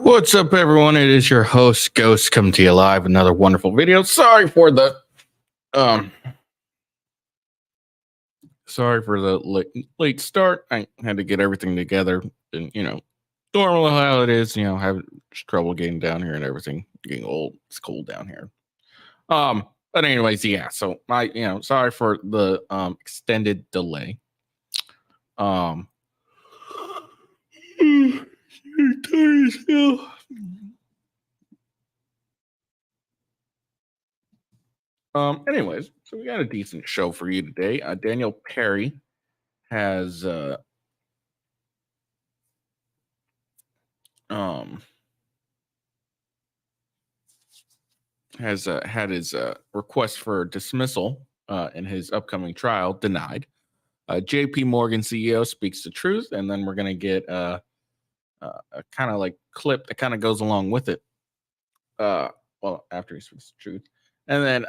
What's up, everyone? It is your host, Ghost, coming to you live. Another wonderful video. Sorry for the late start. I had to get everything together, and normal how it is. Having trouble getting down here and everything. Getting old. It's cold down here. But anyways, yeah. So sorry for the extended delay. Anyways, so we got a decent show for you today. Daniel Perry has had his request for dismissal in his upcoming trial denied. JP Morgan CEO speaks the truth, and then we're gonna get a kind of like clip that kind of goes along with it. Well, after he speaks the truth, and then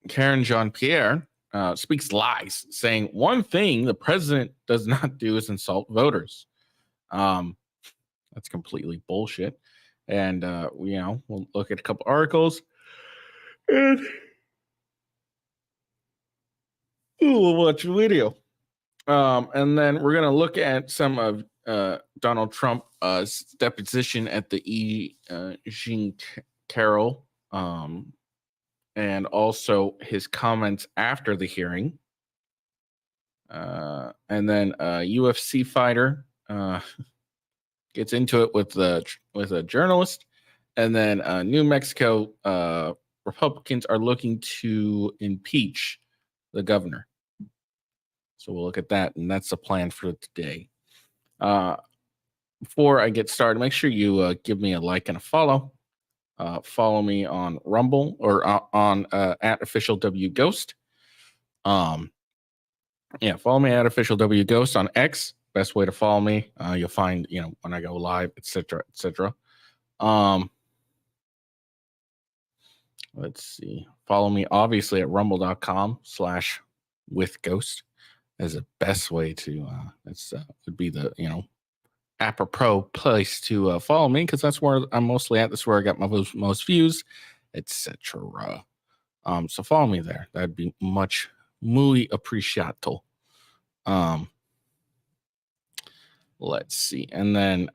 Karen Jean-Pierre speaks lies, saying one thing the president does not do is insult voters. That's completely bullshit. And we'll look at a couple articles, and we'll watch a video. And then we're gonna look at some of Donald Trump's deposition at the Jean Carroll, and also his comments after the hearing. And then a UFC fighter gets into it with a journalist, and then New Mexico Republicans are looking to impeach the governor. So we'll look at that, and that's the plan for today. Before I get started, make sure you give me a like and a follow. Follow me on Rumble or on at official W Ghost. Follow me at official W Ghost on X. Best way to follow me. You'll find when I go live, etc., etc. Let's see. Follow me obviously at rumble.com/withghost as the best way to. Would be the apropos place to follow me, because that's where I'm mostly at. That's where I got my most views, etc. So follow me there. That'd be muy appreciato. Let's see, and then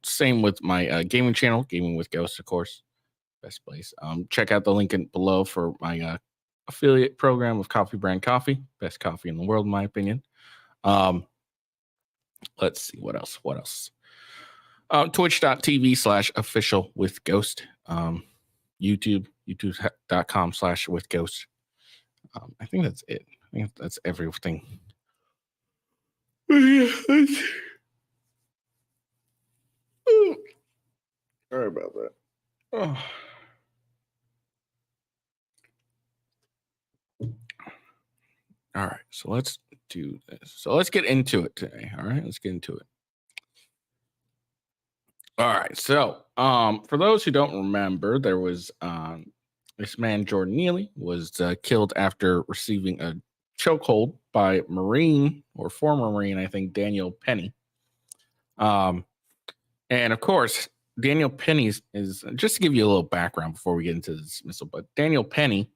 same with my gaming channel, Gaming with Ghost, of course, best place. Check out the link below for my affiliate program of Coffee Brand Coffee, best coffee in the world, in my opinion. Let's see what else. Twitch.tv/official with Ghost. YouTube.com/with Ghost. I think that's it. I think that's everything. Sorry about that. Oh. All right, so let's do this. So let's get into it today. All right, let's get into it. All right, so for those who don't remember, there was this man, Jordan Neely, was killed after receiving a chokehold by Marine or former Marine, I think, Daniel Penny. And of course, Daniel Penny is, just to give you a little background before we get into the dismissal, but Daniel Penny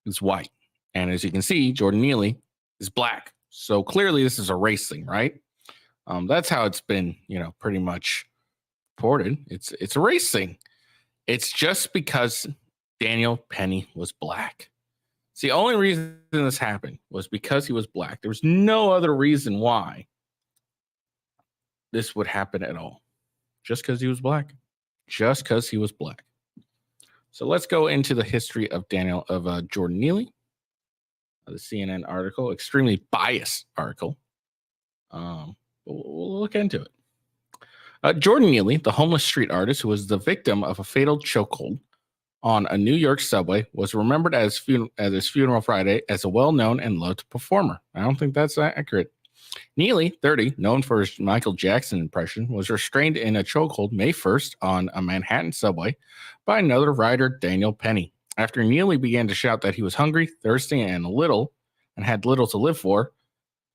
is white. And as you can see, Jordan Neely is black. So clearly this is a race thing, right? That's how it's been, pretty much reported. It's a race thing. It's just because Daniel Penny was black. It's the only reason this happened was because he was black. There was no other reason why this would happen at all. Just because he was black. Just because he was black. So let's go into the history of Jordan Neely. The CNN article, extremely biased article. We'll look into it. Jordan Neely, the homeless street artist who was the victim of a fatal chokehold on a New York subway, was remembered at his funeral Friday as a well-known and loved performer. I don't think that's accurate. Neely, 30, known for his Michael Jackson impression, was restrained in a chokehold May 1st on a Manhattan subway by another rider, Daniel Penny. After Neely began to shout that he was hungry, thirsty, and had little to live for,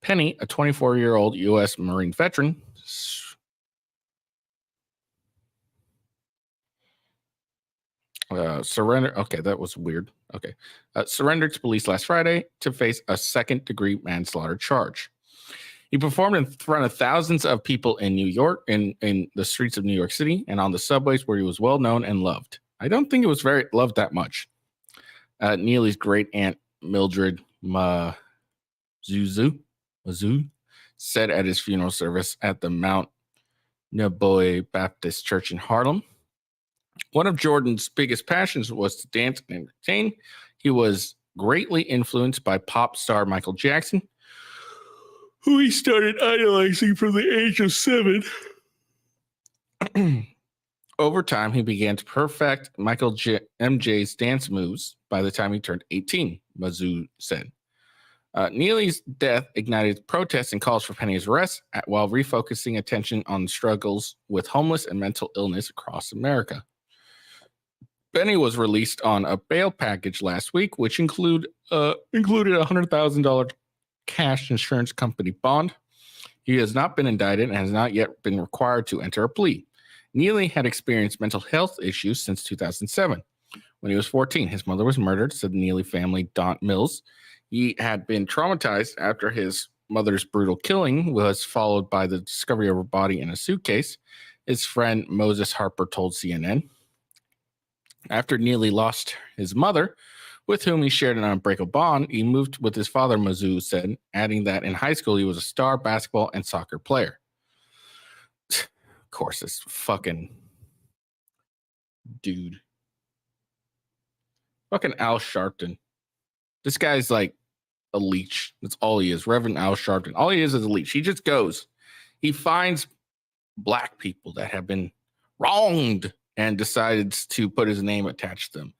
Penny, a 24-year-old U.S. Marine veteran, surrendered. Okay, that was weird. Okay. Surrendered to police last Friday to face a second-degree manslaughter charge. He performed in front of thousands of people in New York, in the streets of New York City, and on the subways where he was well known and loved. I don't think it was very loved that much. Neely's great aunt Mildred Mazu said at his funeral service at the Mount Neboy Baptist Church in Harlem. One of Jordan's biggest passions was to dance and entertain. He was greatly influenced by pop star Michael Jackson, who he started idolizing from the age of 7. Over time, he began to perfect MJ's dance moves by the time he turned 18, Mazu said. Neely's death ignited protests and calls for Penny's arrest while refocusing attention on struggles with homeless and mental illness across America. Penny was released on a bail package last week, which included a $100,000 cash insurance company bond. He has not been indicted and has not yet been required to enter a plea. Neely had experienced mental health issues since 2007. When he was 14, his mother was murdered, said the Neely family, Don Mills. He had been traumatized after his mother's brutal killing was followed by the discovery of her body in a suitcase. His friend Moses Harper told CNN. After Neely lost his mother, with whom he shared an unbreakable bond, he moved with his father, Mazu said, adding that in high school he was a star basketball and soccer player. Of course, this fucking dude. Fucking Al Sharpton. This guy's like a leech. That's all he is. Reverend Al Sharpton. All he is a leech. He just goes. He finds black people that have been wronged and decides to put his name attached to them.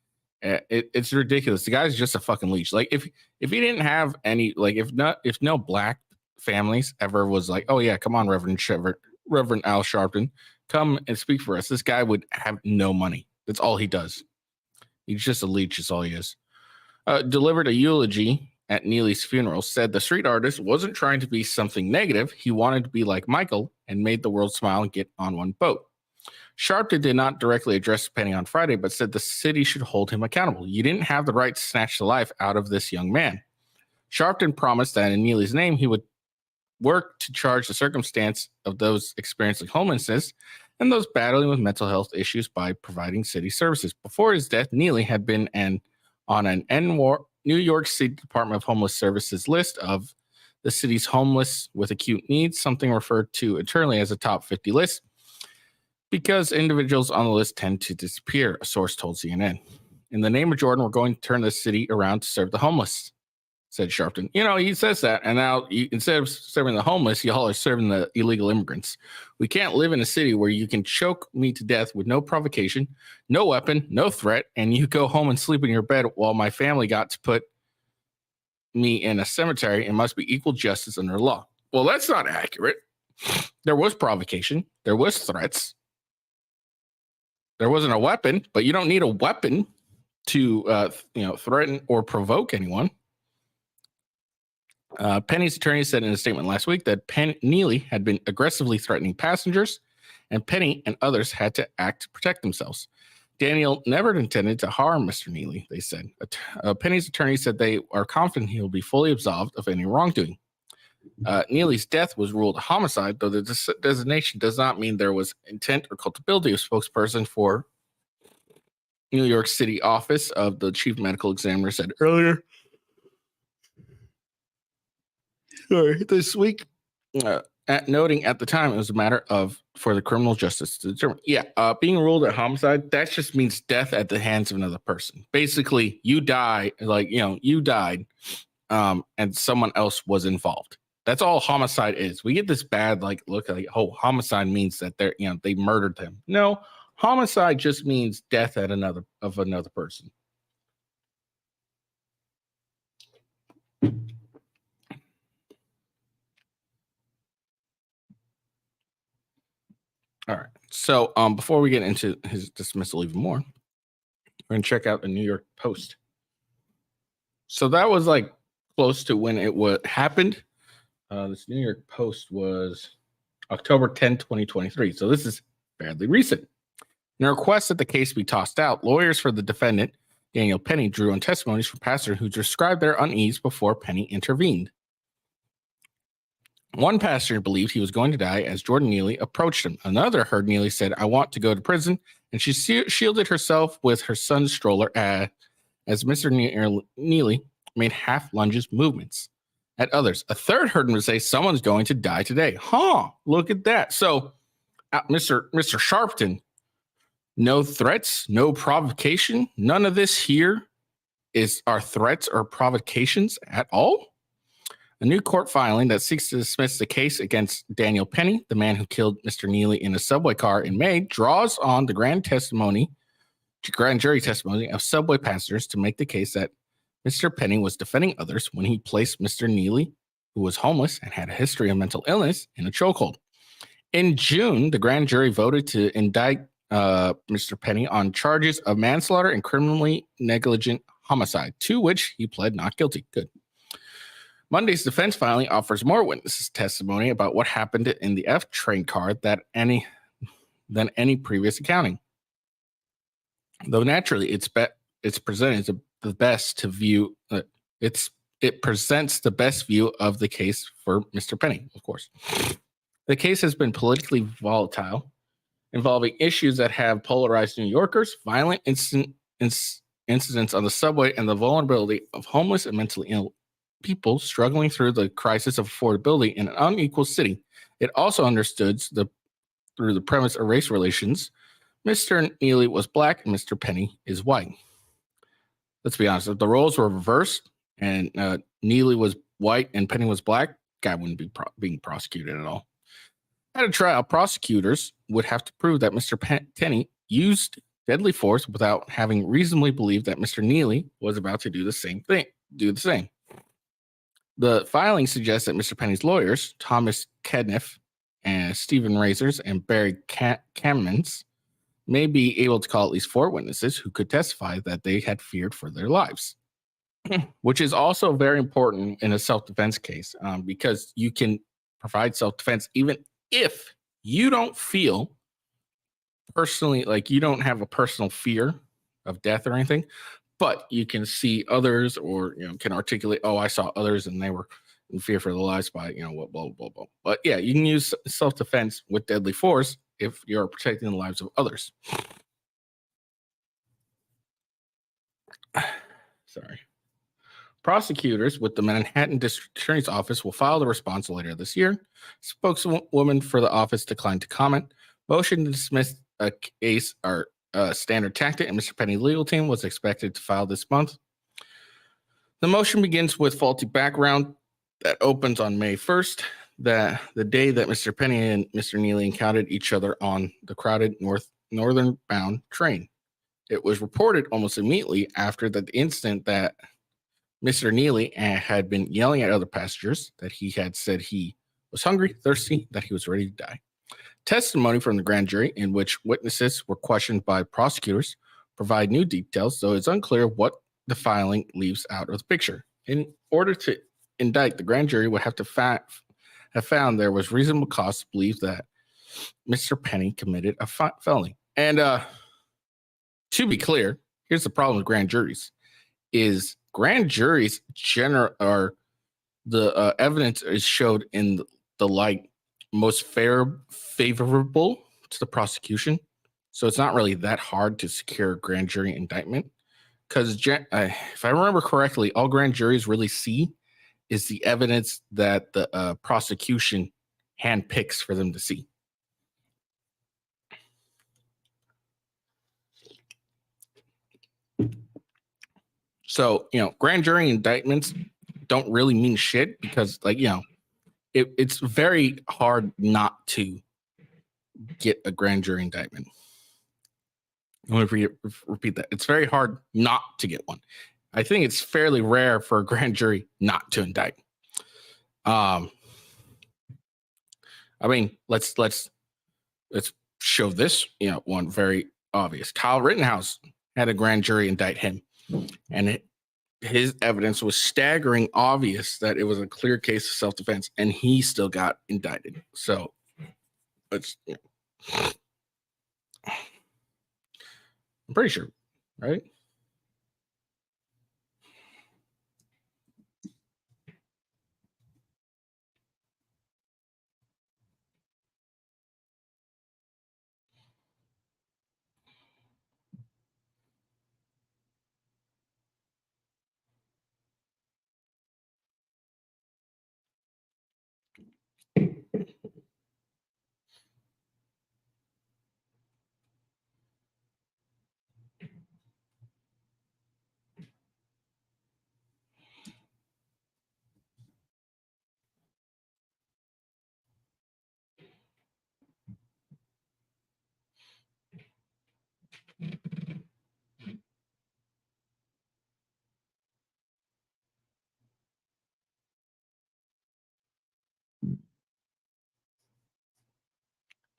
It's ridiculous. The guy's just a fucking leech. Like if he didn't have any, like if no black families ever was like, oh yeah, come on, Reverend Al Sharpton, come and speak for us. This guy would have no money. That's all he does. He's just a leech. Is all he is. Delivered a eulogy at Neely's funeral. Said the street artist wasn't trying to be something negative. He wanted to be like Michael and made the world smile and get on one boat. Sharpton did not directly address Penny on Friday, but said the city should hold him accountable. You didn't have the right to snatch the life out of this young man. Sharpton promised that in Neely's name, he would work to charge the circumstance of those experiencing homelessness and those battling with mental health issues by providing city services. Before his death, Neely had been on an New York City Department of Homeless Services list of the city's homeless with acute needs, something referred to internally as a top 50 list, because individuals on the list tend to disappear, a source told CNN. In the name of Jordan, we're going to turn the city around to serve the homeless, said Sharpton. You know, he says that, and now instead of serving the homeless, y'all are serving the illegal immigrants. We can't live in a city where you can choke me to death with no provocation, no weapon, no threat, and you go home and sleep in your bed while my family got to put me in a cemetery. It must be equal justice under the law. Well, that's not accurate. There was provocation. There was threats. There wasn't a weapon, but you don't need a weapon to threaten or provoke anyone. Penny's attorney said in a statement last week that Neely had been aggressively threatening passengers, and Penny and others had to act to protect themselves. Daniel never intended to harm Mr. Neely, they said. Penny's attorney said they are confident he will be fully absolved of any wrongdoing. Neely's death was ruled a homicide, though the designation does not mean there was intent or culpability. A spokesperson for New York City office of the chief medical examiner said earlier this week, noting at the time it was a matter for the criminal justice to determine. Being ruled a homicide, that just means death at the hands of another person. Basically, you die, you died, and someone else was involved. That's all homicide is. We get this bad look homicide means that they murdered them. No, homicide just means death at another person. All right. So before we get into his dismissal even more, we're going to check out the New York Post. So that was close to when it happened. This New York Post was October 10, 2023. So this is fairly recent. In a request that the case be tossed out, lawyers for the defendant, Daniel Penny, drew on testimonies from pastors who described their unease before Penny intervened. One pastor believed he was going to die as Jordan Neely approached him. Another heard Neely said, "I want to go to prison," and she shielded herself with her son's stroller as Mr. Neely made half lunges movements at others. A third heard him say, "Someone's going to die today." Look at that. So Mr. Sharpton, no threats, no provocation. None of this here are threats or provocations at all. A new court filing that seeks to dismiss the case against Daniel Penny, the man who killed Mr. Neely in a subway car in May, draws on the grand jury testimony of subway passengers to make the case that Mr. Penny was defending others when he placed Mr. Neely, who was homeless and had a history of mental illness, in a chokehold. In June, the grand jury voted to indict Mr. Penny on charges of manslaughter and criminally negligent homicide, to which he pled not guilty. Good. Monday's defense filing offers more witnesses' testimony about what happened in the F train car than any previous accounting. Though naturally, it presents the best view of the case for Mr. Penny, of course. The case has been politically volatile, involving issues that have polarized New Yorkers, violent incidents on the subway, and the vulnerability of homeless and mentally ill people struggling through the crisis of affordability in an unequal city. It also understood through the premise of race relations, Mr. Neely was black and Mr. Penny is white. Let's be honest, if the roles were reversed and Neely was white and Penny was black, guy wouldn't be being prosecuted at all. At a trial, prosecutors would have to prove that Mr. Penny used deadly force without having reasonably believed that Mr. Neely was about to do the same. The filing suggests that Mr. Penny's lawyers, Thomas Kedniff and Stephen Razors and Barry Cammons, may be able to call at least 4 witnesses who could testify that they had feared for their lives, which is also very important in a self-defense case, because you can provide self-defense even if you don't feel personally, you don't have a personal fear of death or anything, but you can see others or, can articulate, I saw others and they were in fear for their lives by, what, blah, blah, blah. But yeah, you can use self-defense with deadly force if you're protecting the lives of others. Sorry. Prosecutors with the Manhattan District Attorney's Office will file the response later this year. Spokeswoman for the office declined to comment. Motion to dismiss a case are standard tactic, and Mr. Penny's legal team was expected to file this month. The motion begins with faulty background that opens on May 1st, the day that Mr. Penny and Mr. Neely encountered each other on the crowded northern bound train. It was reported almost immediately after the incident that Mr. Neely had been yelling at other passengers, that he had said he was hungry, thirsty, that he was ready to die. Testimony from the grand jury, in which witnesses were questioned by prosecutors, provide new details, though it's unclear what the filing leaves out of the picture. In order to indict, the grand jury would have to have found there was reasonable cause to believe that Mr. Penny committed a felony. And to be clear, here's the problem with grand juries: is grand juries are the evidence is showed in the light most favorable to the prosecution. So it's not really that hard to secure a grand jury indictment because, if I remember correctly, all grand juries really see is the evidence that the prosecution handpicks for them to see. So, grand jury indictments don't really mean shit because, it's very hard not to get a grand jury indictment. I want to repeat that. It's very hard not to get one. I think it's fairly rare for a grand jury not to indict. I mean, let's show this, one very obvious. Kyle Rittenhouse had a grand jury indict him, and his evidence was staggering obvious that it was a clear case of self-defense, and he still got indicted. So it's, I'm pretty sure, right?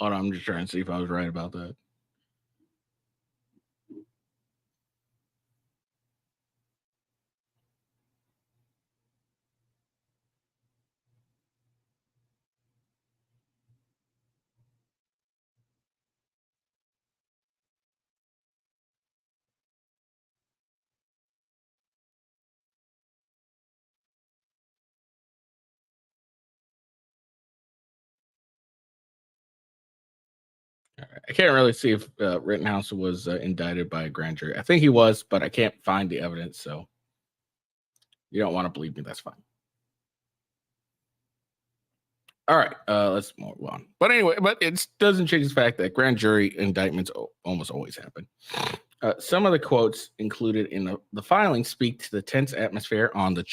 Hold on, I'm just trying to see if I was right about that. I can't really see if Rittenhouse was indicted by a grand jury. I think he was, but I can't find the evidence. So you don't want to believe me. That's fine. All right, let's move on. But anyway, it doesn't change the fact that grand jury indictments almost always happen. Some of the quotes included in the filing speak to the tense atmosphere on the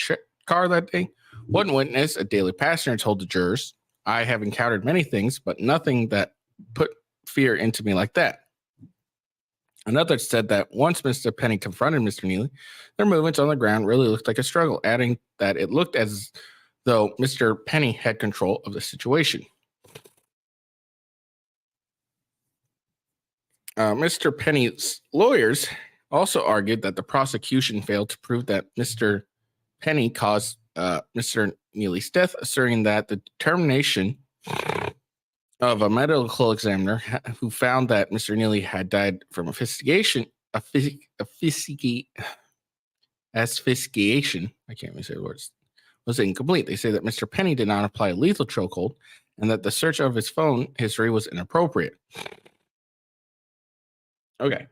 car that day. One witness, a daily passenger, told the jurors, "I have encountered many things, but nothing that put fear into me like that." Another said that once Mr. Penny confronted Mr. Neely, their movements on the ground really looked like a struggle, adding that it looked as though Mr. Penny had control of the situation. Mr. Penny's lawyers also argued that the prosecution failed to prove that Mr. Penny caused Mr. Neely's death, asserting that the determination of a medical examiner who found that Mr. Neely had died from asphyxiation. I can't even say the words. Was incomplete. They say that Mr. Penny did not apply a lethal chokehold and that the search of his phone history was inappropriate. Okay.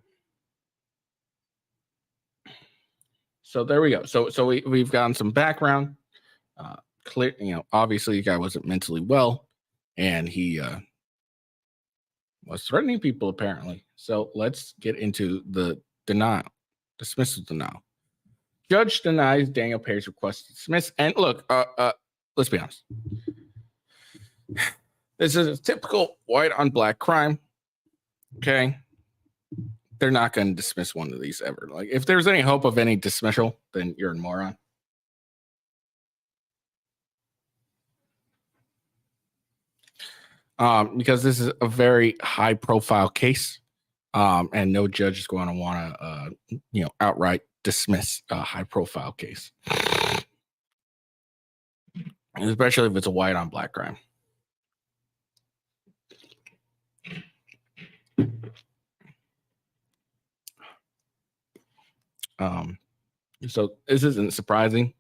So there we go. So we've gotten some background. Clear, obviously the guy wasn't mentally well, and he was threatening people apparently. So let's get into the dismissal denial. Judge denies Daniel Perry's request to dismiss. And look, let's be honest. This is a typical white on black crime. Okay. They're not going to dismiss one of these ever. Like, if there's any hope of any dismissal, then you're a moron. Because this is a very high profile case. And no judge is going to want to, outright dismiss a high profile case, especially if it's a white on black crime. So this isn't surprising.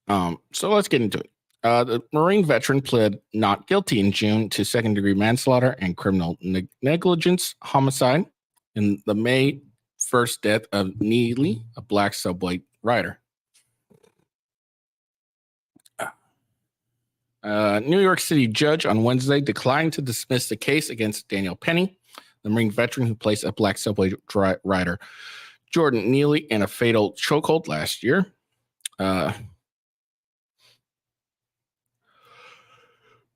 So let's get into it. The Marine veteran pled not guilty in June to second-degree manslaughter and criminal negligence homicide in the May 1st death of Neely, a black subway rider. New York City judge on Wednesday declined to dismiss the case against Daniel Penny, the Marine veteran who placed a black subway rider, Jordan Neely, in a fatal chokehold last year.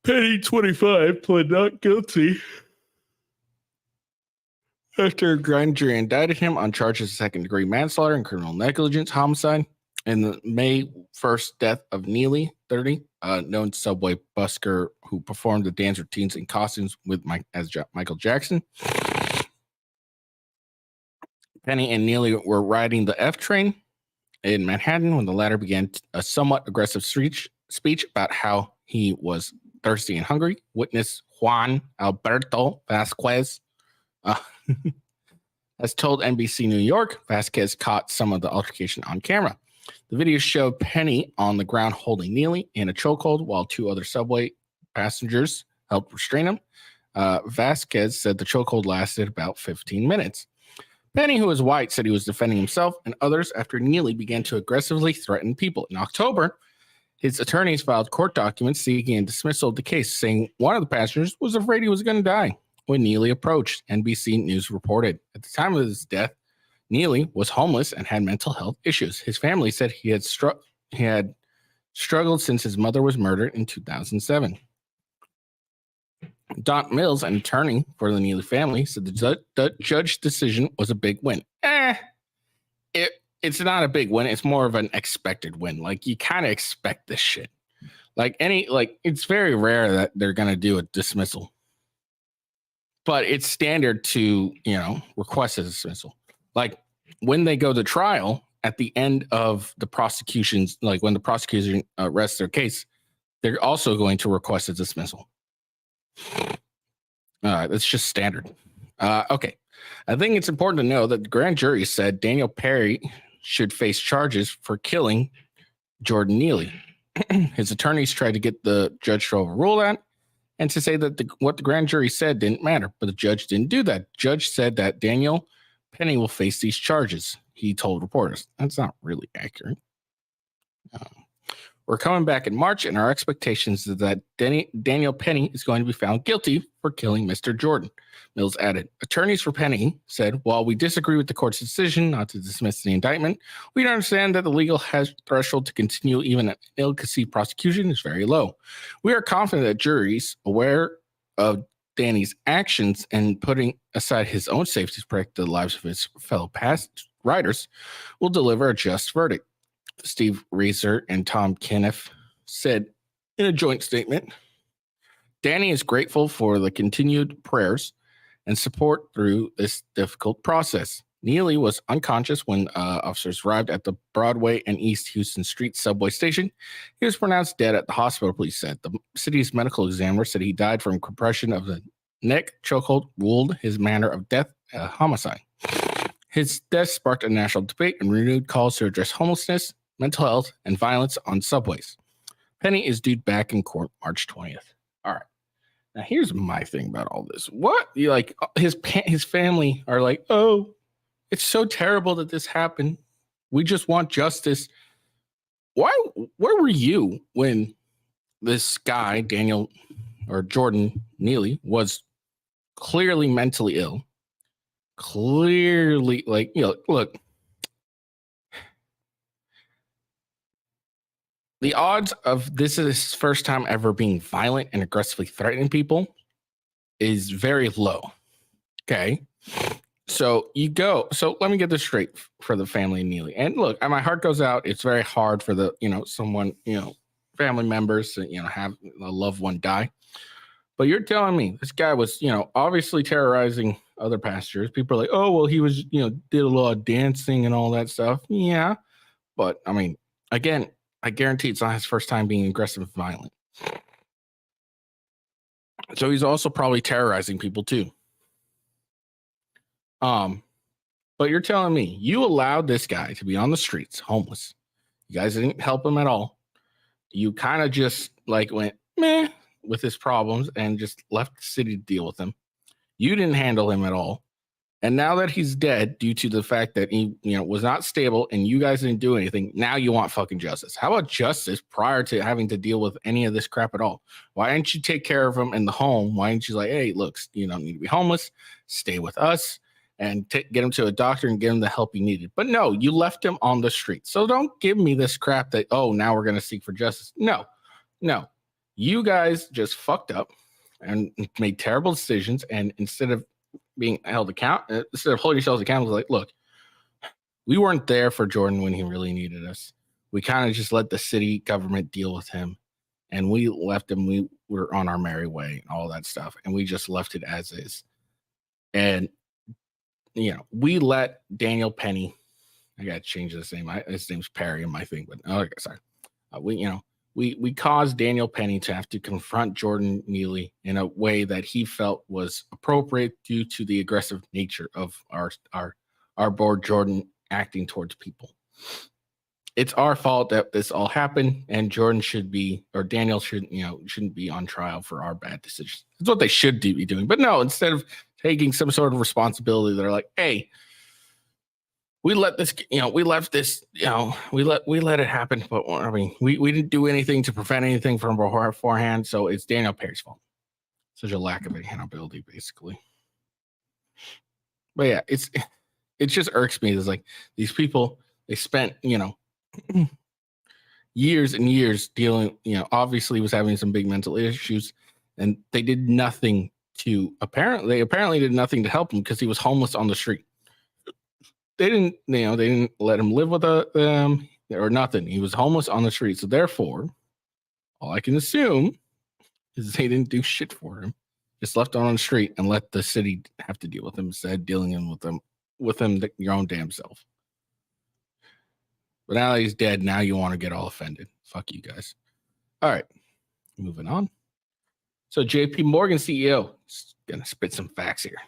Penny, 25, pled not guilty after a grand jury indicted him on charges of second-degree manslaughter and criminal negligence homicide in the May 1st death of Neely, 30, a known subway busker who performed the dance routines in costumes with Michael Jackson. Penny and Neely were riding the F train in Manhattan when the latter began a somewhat aggressive speech about how he was thirsty and hungry. Witness Juan Alberto Vasquez has told NBC New York Vasquez caught some of the altercation on camera. The video showed Penny on the ground holding Neely in a chokehold while two other subway passengers helped restrain him. Vasquez said the chokehold lasted about 15 minutes. Penny, who is white, said he was defending himself and others after Neely began to aggressively threaten people. In October, his attorneys filed court documents seeking a dismissal of the case, saying one of the passengers was afraid he was going to die when Neely approached, NBC News reported. At the time of his death, Neely was homeless and had mental health issues. His family said he had struggled since his mother was murdered in 2007. Don Mills, an attorney for the Neely family, said the judge's decision was a big win. It's not a big win. It's more of an expected win. Like, you kind of expect this shit. It's very rare that they're going to do a dismissal. But it's standard to, request a dismissal. Like, when they go to trial at the end of the prosecution's, like when the prosecution rests their case, they're also going to request a dismissal. That's just standard. Okay. I think it's important to know that the grand jury said Daniel Perry should face charges for killing Jordan Neely. His attorneys tried to get the judge to overrule that and to say that what the grand jury said didn't matter, but the judge didn't do that. The judge said that Daniel Penny will face these charges, he told reporters. That's not really accurate. We're coming back in March, and our expectations is that Daniel Penny is going to be found guilty for killing Mr. Jordan, Mills added. Attorneys for Penny said, while we disagree with the court's decision not to dismiss the indictment, we understand that the legal threshold to continue even an ill-conceived prosecution is very low. We are confident that juries aware of Danny's actions and putting aside his own safety to protect the lives of his fellow past riders will deliver a just verdict. Steve Reeser and Tom Kenneth said in a joint statement, Danny is grateful for the continued prayers and support through this difficult process. Neely was unconscious when officers arrived at the Broadway and East Houston Street subway station. He was pronounced dead at the hospital, police said. The city's medical examiner said he died from compression of the neck. Chokehold ruled his manner of death a homicide. His death sparked a national debate and renewed calls to address homelessness, mental health, and violence on subways. Penny is due back in court March 20th. All right. Now, here's my thing about all this. What? His family are like, oh, it's so terrible that this happened. We just want justice. Where were you when this guy, Daniel or Jordan Neely, was clearly mentally ill? Clearly, look. The odds of this is his first time ever being violent and aggressively threatening people is very low. Okay. So let me get this straight for the family of Neely. And look, my heart goes out. It's very hard for the, family members to, have a loved one die. But you're telling me this guy was, obviously terrorizing other passengers. People are like, oh, well, he was, did a lot of dancing and all that stuff. Yeah. But again, I guarantee it's not his first time being aggressive and violent. So he's also probably terrorizing people too. But you're telling me you allowed this guy to be on the streets, homeless. You guys didn't help him at all. You kind of just like went meh with his problems and just left the city to deal with him. You didn't handle him at all. And now that he's dead due to the fact that he, was not stable and you guys didn't do anything, now you want fucking justice. How about justice prior to having to deal with any of this crap at all? Why didn't you take care of him in the home? Why didn't you like, hey, look, you don't need to be homeless, stay with us and get him to a doctor and get him the help he needed? But no, you left him on the street. So don't give me this crap that, oh, now we're going to seek for justice. No. You guys just fucked up and made terrible decisions. And instead of being held accountable, instead of holding yourselves accountable, like, look, we weren't there for Jordan when he really needed us. We kind of just let the city government deal with him, and we left him. We were on our merry way and all that stuff, and we just left it as is. And we let Daniel Penny. I got to change his name. His name's Perry in my thing, but okay, sorry. We caused Daniel Penny to have to confront Jordan Neely in a way that he felt was appropriate due to the aggressive nature of our board Jordan acting towards people. It's our fault that this all happened, and Jordan Daniel shouldn't be on trial for our bad decisions. That's what they should be doing. But no, instead of taking some sort of responsibility, they're like, hey, we let this, we let it happen. But I mean, we didn't do anything to prevent anything from beforehand. So it's Daniel Perry's fault. Such a lack of accountability, basically. But yeah, it just irks me. It's like these people, they spent, years and years dealing, obviously was having some big mental issues, and they did nothing apparently did nothing to help him because he was homeless on the street. They didn't let him live with them or nothing. He was homeless on the street. So therefore, all I can assume is they didn't do shit for him. Just left him on the street and let the city have to deal with him instead of dealing with him your own damn self. But now that he's dead, now you want to get all offended. Fuck you guys. All right, moving on. So JP Morgan CEO is going to spit some facts here.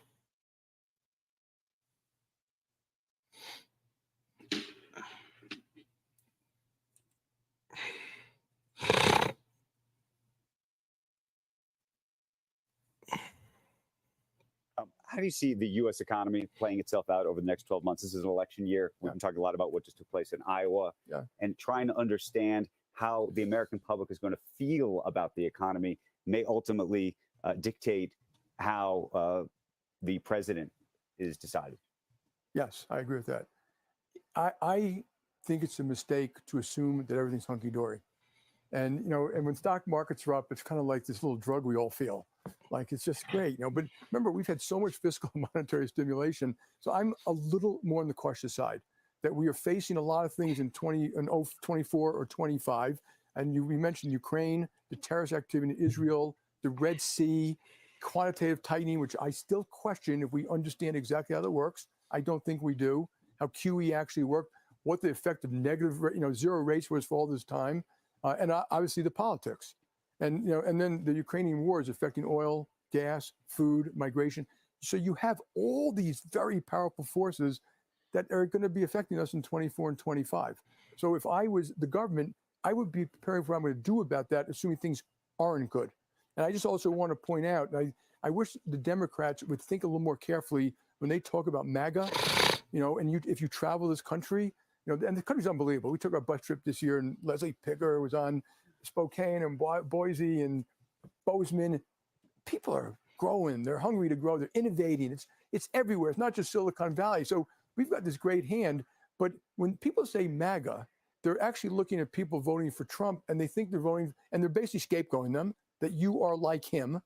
How do you see the U.S. economy playing itself out over the next 12 months? This is an election year. We've been talking a lot about what just took place in Iowa and trying to understand how the American public is going to feel about the economy may ultimately dictate how the president is decided. Yes, I agree with that. I think it's a mistake to assume that everything's hunky-dory. And, and when stock markets are up, it's kind of like this little drug we all feel. Like, it's just great, But remember, we've had so much fiscal and monetary stimulation. So I'm a little more on the cautious side that we are facing a lot of things in 24 or 25. And we mentioned Ukraine, the terrorist activity in Israel, the Red Sea, quantitative tightening, which I still question if we understand exactly how that works. I don't think we do. How QE actually worked, what the effect of negative, zero rates was for all this time. And obviously the politics. And and then the Ukrainian war is affecting oil, gas, food, migration. So you have all these very powerful forces that are going to be affecting us in 24 and 25. So if I was the government, I would be preparing for what I'm going to do about that, assuming things aren't good. And I just also want to point out, I wish the Democrats would think a little more carefully when they talk about MAGA, and if you travel this country, and the country's unbelievable. We took our bus trip this year, and Leslie Picker was on Spokane and Boise and Bozeman. People are growing. They're hungry to grow. They're innovating. It's everywhere. It's not just Silicon Valley. So we've got this great hand. But when people say MAGA, they're actually looking at people voting for Trump, and they think they're voting, and they're basically scapegoating them that you are like him.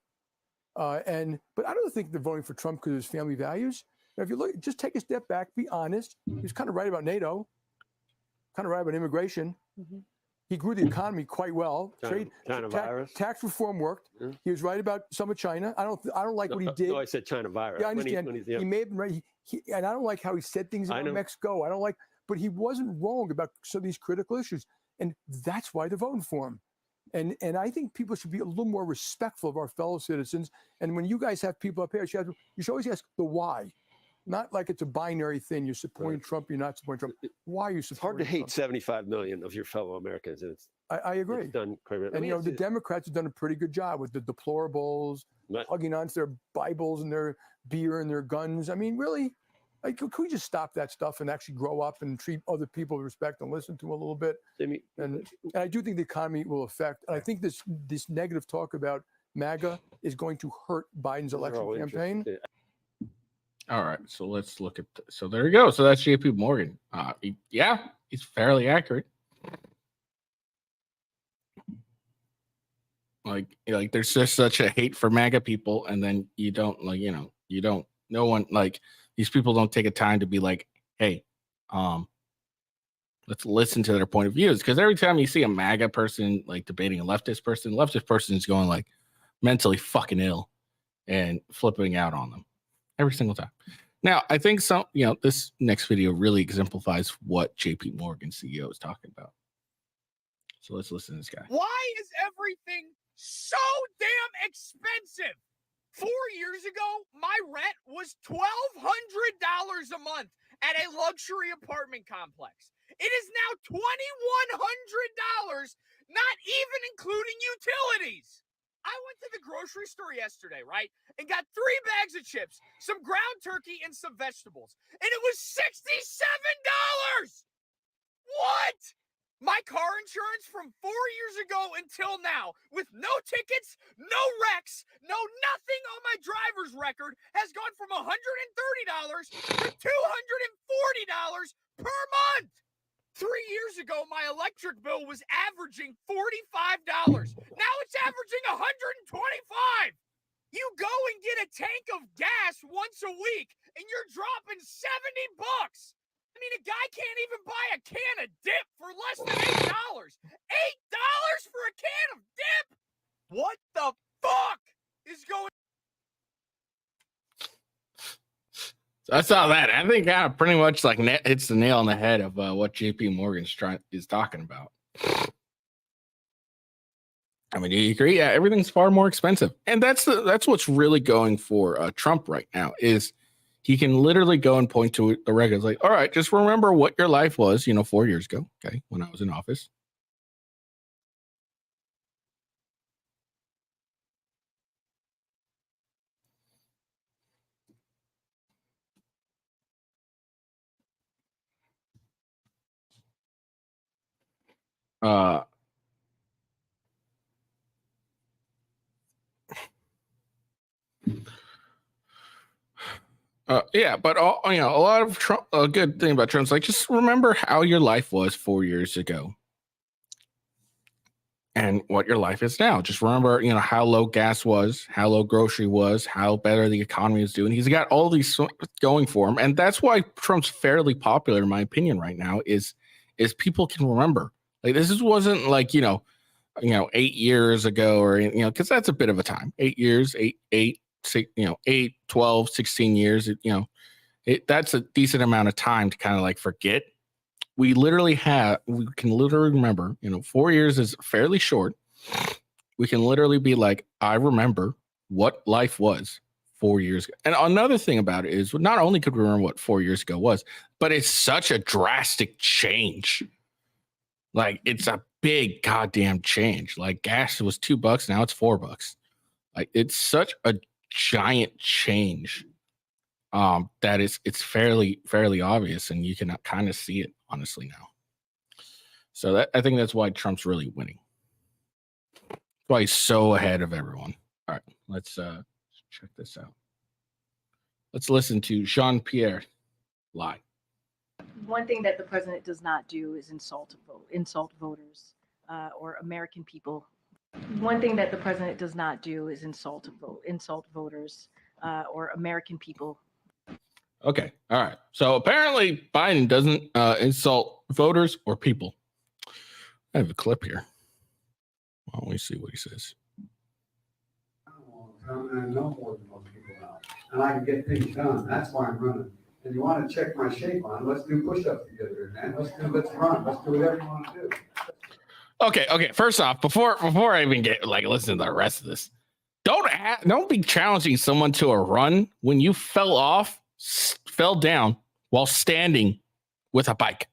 But I don't think they're voting for Trump because of his family values. Now, if you look, just take a step back, be honest. He was kind of right about NATO, kind of right about immigration. Mm-hmm. He grew the economy quite well. China virus. Tax reform worked. Yeah. He was right about some of China. I don't like what he did. No, I said China virus. Yeah, I understand. He may have been right. And I don't like how he said things about Mexico. I don't like, but he wasn't wrong about some of these critical issues. And that's why they're voting for him. And I think people should be a little more respectful of our fellow citizens. And when you guys have people up here, you should always ask the why. not like it's a binary thing. You're supporting Trump, you're not supporting Trump. Why are you It's hard supporting to hate Trump? 75 million of your fellow Americans. And I agree. it's done quite a bit. And, you know, the Democrats have done a pretty good job with the deplorables, Right. hugging onto their Bibles and their beer and their guns. I mean, really, like, could we just stop that stuff and actually grow up and treat other people with respect and listen to them a little bit? And I do think the economy will affect. And I think this negative talk about MAGA is going to hurt Biden's election campaign. All right, so let's look at. So there you go. So that's J.P. Morgan. Yeah, he's fairly accurate. Like there's just such a hate for MAGA people, and then you don't no one, like, these people don't take a time to be like, hey, let's listen to their point of views. Because every time you see a MAGA person like debating a leftist person is going like mentally fucking ill and flipping out on them every single time. Now, I think this next video really exemplifies what JP Morgan CEO is talking about. So let's listen to this guy. Why is everything so damn expensive? 4 years ago, my rent was $1,200 a month at a luxury apartment complex. It is now $2,100, not even including utilities. I went to the grocery store yesterday, right, and got 3 bags of chips, some ground turkey, and some vegetables, and it was $67. What? My car insurance from 4 years ago until now, with no tickets, no wrecks, no nothing on my driver's record, has gone from $130 to $240 per month. 3 years ago, my electric bill was averaging $45. Now it's averaging $125. You go and get a tank of gas once a week, and you're dropping $70. I mean, a guy can't even buy a can of dip for less than $8. $8 for a can of dip? What the fuck is going So I saw that. I think that pretty much like hits the nail on the head of what JP Morgan is talking about. I mean, do you agree? Yeah, everything's far more expensive. And that's what's really going for Trump right now is he can literally go and point to the records like, all right, just remember what your life was, 4 years ago, okay, when I was in office. Yeah, but a lot of Trump. A good thing about Trump's like, just remember how your life was 4 years ago, and what your life is now. Just remember, how low gas was, how low grocery was, how better the economy is doing. He's got all these going for him, and that's why Trump's fairly popular, in my opinion, right now. Is people can remember. Like this wasn't like 8 years ago, or because that's a bit of a time. 8 years, 8, 12, 16 years, that's a decent amount of time to kind of like forget. We can literally remember, 4 years is fairly short. We can literally be like, I remember what life was 4 years ago. And another thing about it is not only could we remember what 4 years ago was, but it's such a drastic change. Like it's a big goddamn change. Like gas was $2, now it's $4. Like it's such a giant change that it's fairly obvious, and you can kind of see it honestly now. So I think that's why Trump's really winning. That's why he's so ahead of everyone. All right, let's check this out. Let's listen to Jean-Pierre lie. One thing that the president does not do is insult voters or American people. One thing that the president does not do is insult voters or American people. Okay. All right. So apparently Biden doesn't insult voters or people. I have a clip here. Why don't we see what he says? And I know more than most people now. And I can get things done. That's why I'm running. And you want to check my shape on, let's do push-ups together, man. Let's run. Let's do whatever you want to do. Okay. First off, before I even get listen to the rest of this, don't be challenging someone to a run when you fell off fell down while standing with a bike.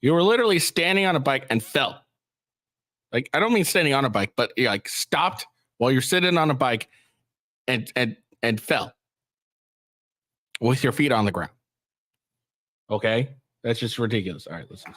You were literally standing on a bike and fell. Like, I don't mean standing on a bike, but you like stopped while you're sitting on a bike and fell with your feet on the ground. Okay? That's just ridiculous. All right, listen.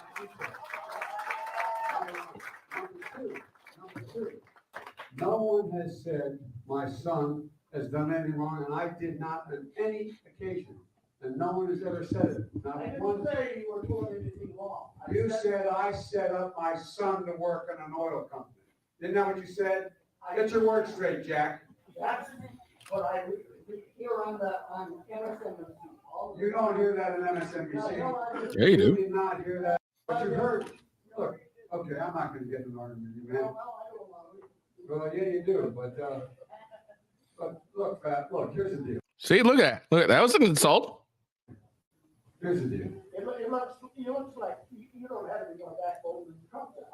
No one has said my son has done anything wrong, and I did not on any occasion. And no one has ever said it. Not I didn't one. say you were doing anything wrong. You said I set up my son to work in an oil company. Isn't that what you said? Get your words straight, Jack. That's what I hear on MSNBC. You don't hear that in MSNBC. Yeah, you do. You did not hear that. But you heard. Look, okay, I'm not gonna get in an argument with you, man. Well, yeah, you do, but look, Pat, look, here's the deal. See, look at that. Look, that was an insult. Here's the deal. It looks like you don't have any more backbone than Trump does.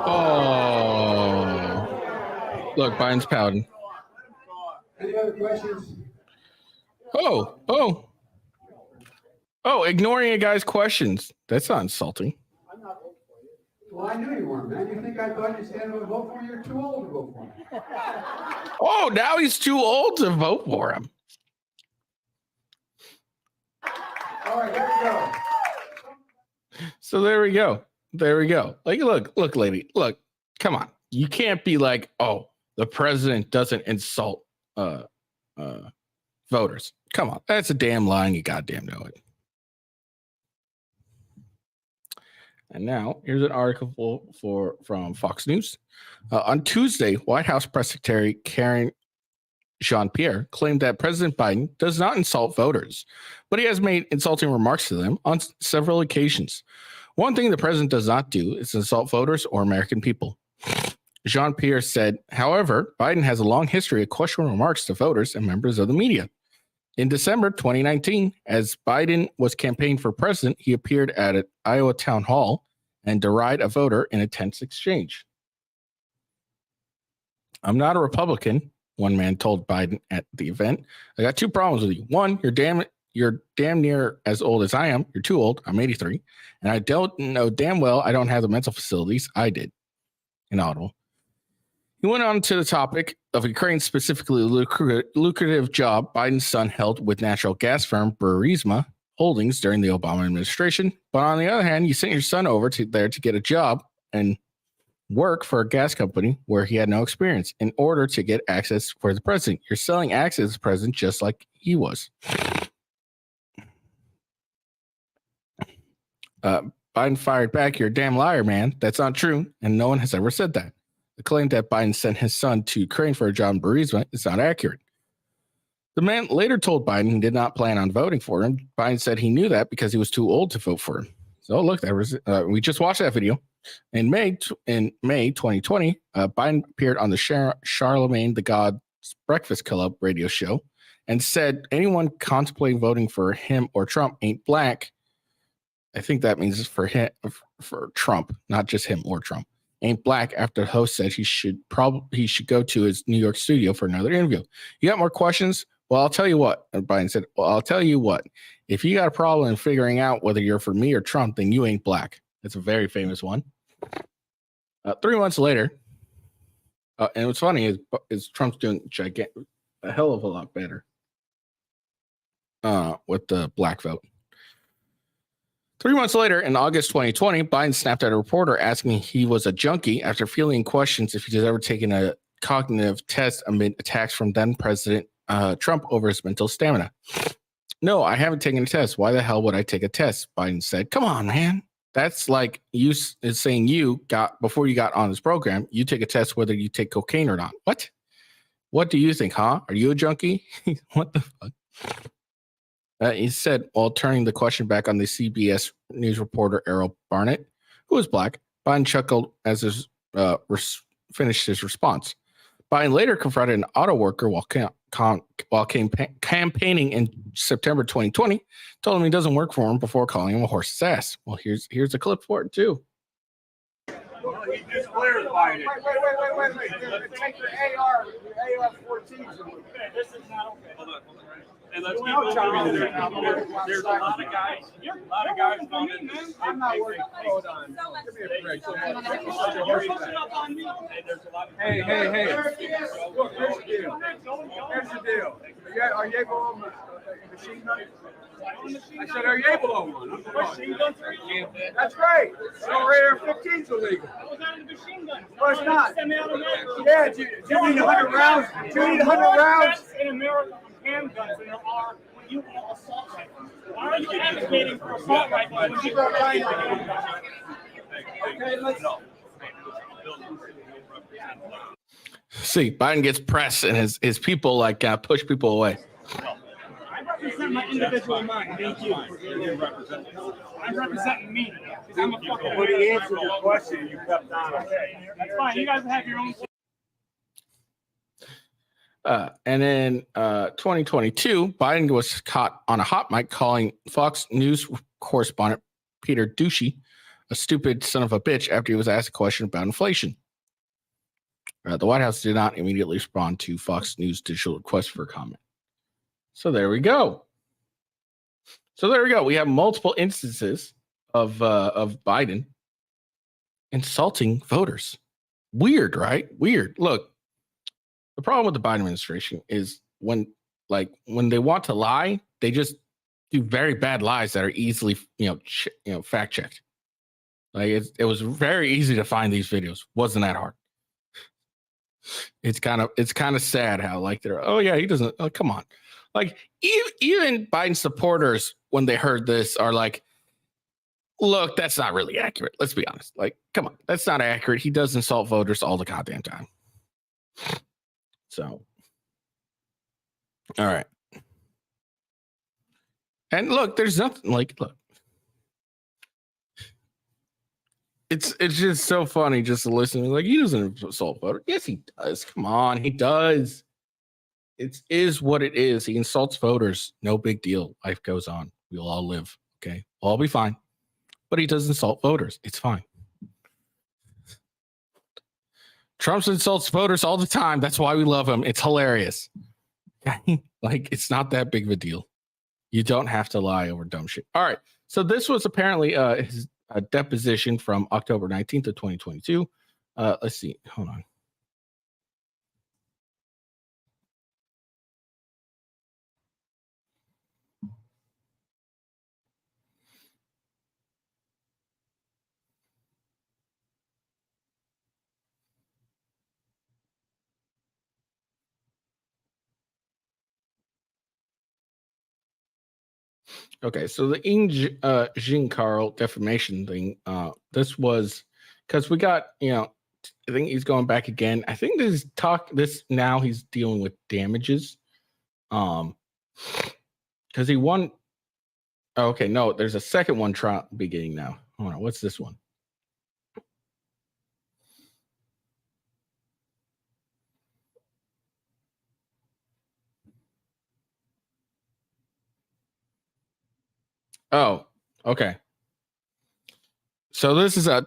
Oh. Look, Biden's pouting. Any other questions? Oh, ignoring a guy's questions. That's not insulting. I'm not voting for you. Well, I knew you weren't, man. You think I thought you'd stand up and vote for me? You're too old to vote for me. Oh, now he's too old to vote for him. All right, here we go. So there we go. There we go. Like, look, lady, look, come on. You can't be like, oh, the president doesn't insult voters. Come on. That's a damn lie, and you goddamn know it. And now here's an article from Fox News. On Tuesday, White House Press Secretary Karen Jean-Pierre claimed that President Biden does not insult voters, but he has made insulting remarks to them on several occasions. One thing the president does not do is insult voters or American people. Jean-Pierre said, however, Biden has a long history of questionable remarks to voters and members of the media. In December 2019, as Biden was campaigning for president, he appeared at an Iowa town hall and derided a voter in a tense exchange. I'm not a Republican, one man told Biden at the event. I got two problems with you. One, you're damn near as old as I am. You're too old. I'm 83. And I don't know damn well I don't have the mental facilities I did. Inaudible. He went on to the topic of Ukraine's specifically lucrative job Biden's son held with natural gas firm Burisma Holdings during the Obama administration. But on the other hand, you sent your son over there to get a job and work for a gas company where he had no experience in order to get access for the president. You're selling access to the president just like he was. Biden fired back, "You're a damn liar, man. That's not true." And no one has ever said that. The claim that Biden sent his son to Ukraine for a job in Burisma is not accurate. The man later told Biden he did not plan on voting for him. Biden said he knew that because he was too old to vote for him. So look, that was we just watched that video. In May 2020, Biden appeared on the Charlemagne the God's Breakfast Club radio show and said anyone contemplating voting for him or Trump ain't black. I think that means for him, for Trump, not just him or Trump. Ain't black after the host said he should go to his New York studio for another interview. You got more questions? Well, I'll tell you what. Biden said, well, I'll tell you what. If you got a problem in figuring out whether you're for me or Trump, then you ain't black. That's a very famous one. 3 months later, and what's funny is Trump's doing a hell of a lot better with the black vote. 3 months later, in August 2020, Biden snapped at a reporter asking if he was a junkie after fielding questions if he had ever taken a cognitive test amid attacks from then President Trump over his mental stamina. No, I haven't taken a test. Why the hell would I take a test? Biden said, come on, man. That's like you saying before you got on this program, you take a test whether you take cocaine or not. What? What do you think, huh? Are you a junkie? What the fuck? He said, while turning the question back on the CBS News reporter Errol Barnett, who was black. Biden chuckled as he finished his response. Biden later confronted an auto worker while campaigning in September 2020, told him he doesn't work for him before calling him a horse's ass. Well, here's a clip for it, too. Well, he just clarified it. Wait. Take your AR-14s. This is not okay. Hold on. And let's keep moving. There's a lot of guys. A lot of guys going in this. I'm not working. Hold on. Give me a break. Hey. Look, here's the deal. Here's the deal. Are you able on the machine gun? I said, are you able on one? Machine gun? That's right. So right here, 15's illegal. I was out of the machine gun. No, it's not. Semi-automatic. Yeah, do you need 100 rounds? Do you need 100 rounds? In America, handguns than there are when you have assault rifles. Why are you advocating for assault rifles when people are buying handguns? Okay, let's. See, Biden gets pressed and his people like push people away. I represent my individual mind. Thank you. I'm representing me. I'm a fucking. When he answered your question, you kept on. That's fine. You guys have your own. And then 2022, Biden was caught on a hot mic calling Fox News correspondent Peter Ducey a stupid son of a bitch after he was asked a question about inflation. The White House did not immediately respond to Fox News' digital request for comment. So there we go. We have multiple instances of Biden insulting voters. Weird, right? Weird. Look, the problem with the Biden administration is when they want to lie, they just do very bad lies that are easily, fact checked. Like it was very easy to find these videos. Wasn't that hard? It's kind of sad how like they're, oh yeah, he doesn't. Oh, come on. Like even Biden supporters, when they heard this, are like, look, that's not really accurate. Let's be honest. Like, come on, that's not accurate. He does insult voters all the goddamn time. So, all right. And look, there's nothing like, look, it's just so funny just to listen. Like, he doesn't insult voters. Yes, he does. Come on, he does. It is what it is. He insults voters. No big deal. Life goes on. We'll all live. Okay, we'll all be fine. But he does insult voters. It's fine. Trump insults voters all the time. That's why we love him. It's hilarious. Like, it's not that big of a deal. You don't have to lie over dumb shit. All right. So this was apparently his deposition from October 19th of 2022. Let's see. Hold on. Okay, so the Jean Carl defamation thing, this was because we got, I think he's going back again. I think this now he's dealing with damages. Because he won. Oh, okay, no, there's a second one trial beginning now. Hold on, what's this one? Oh, okay. So this is so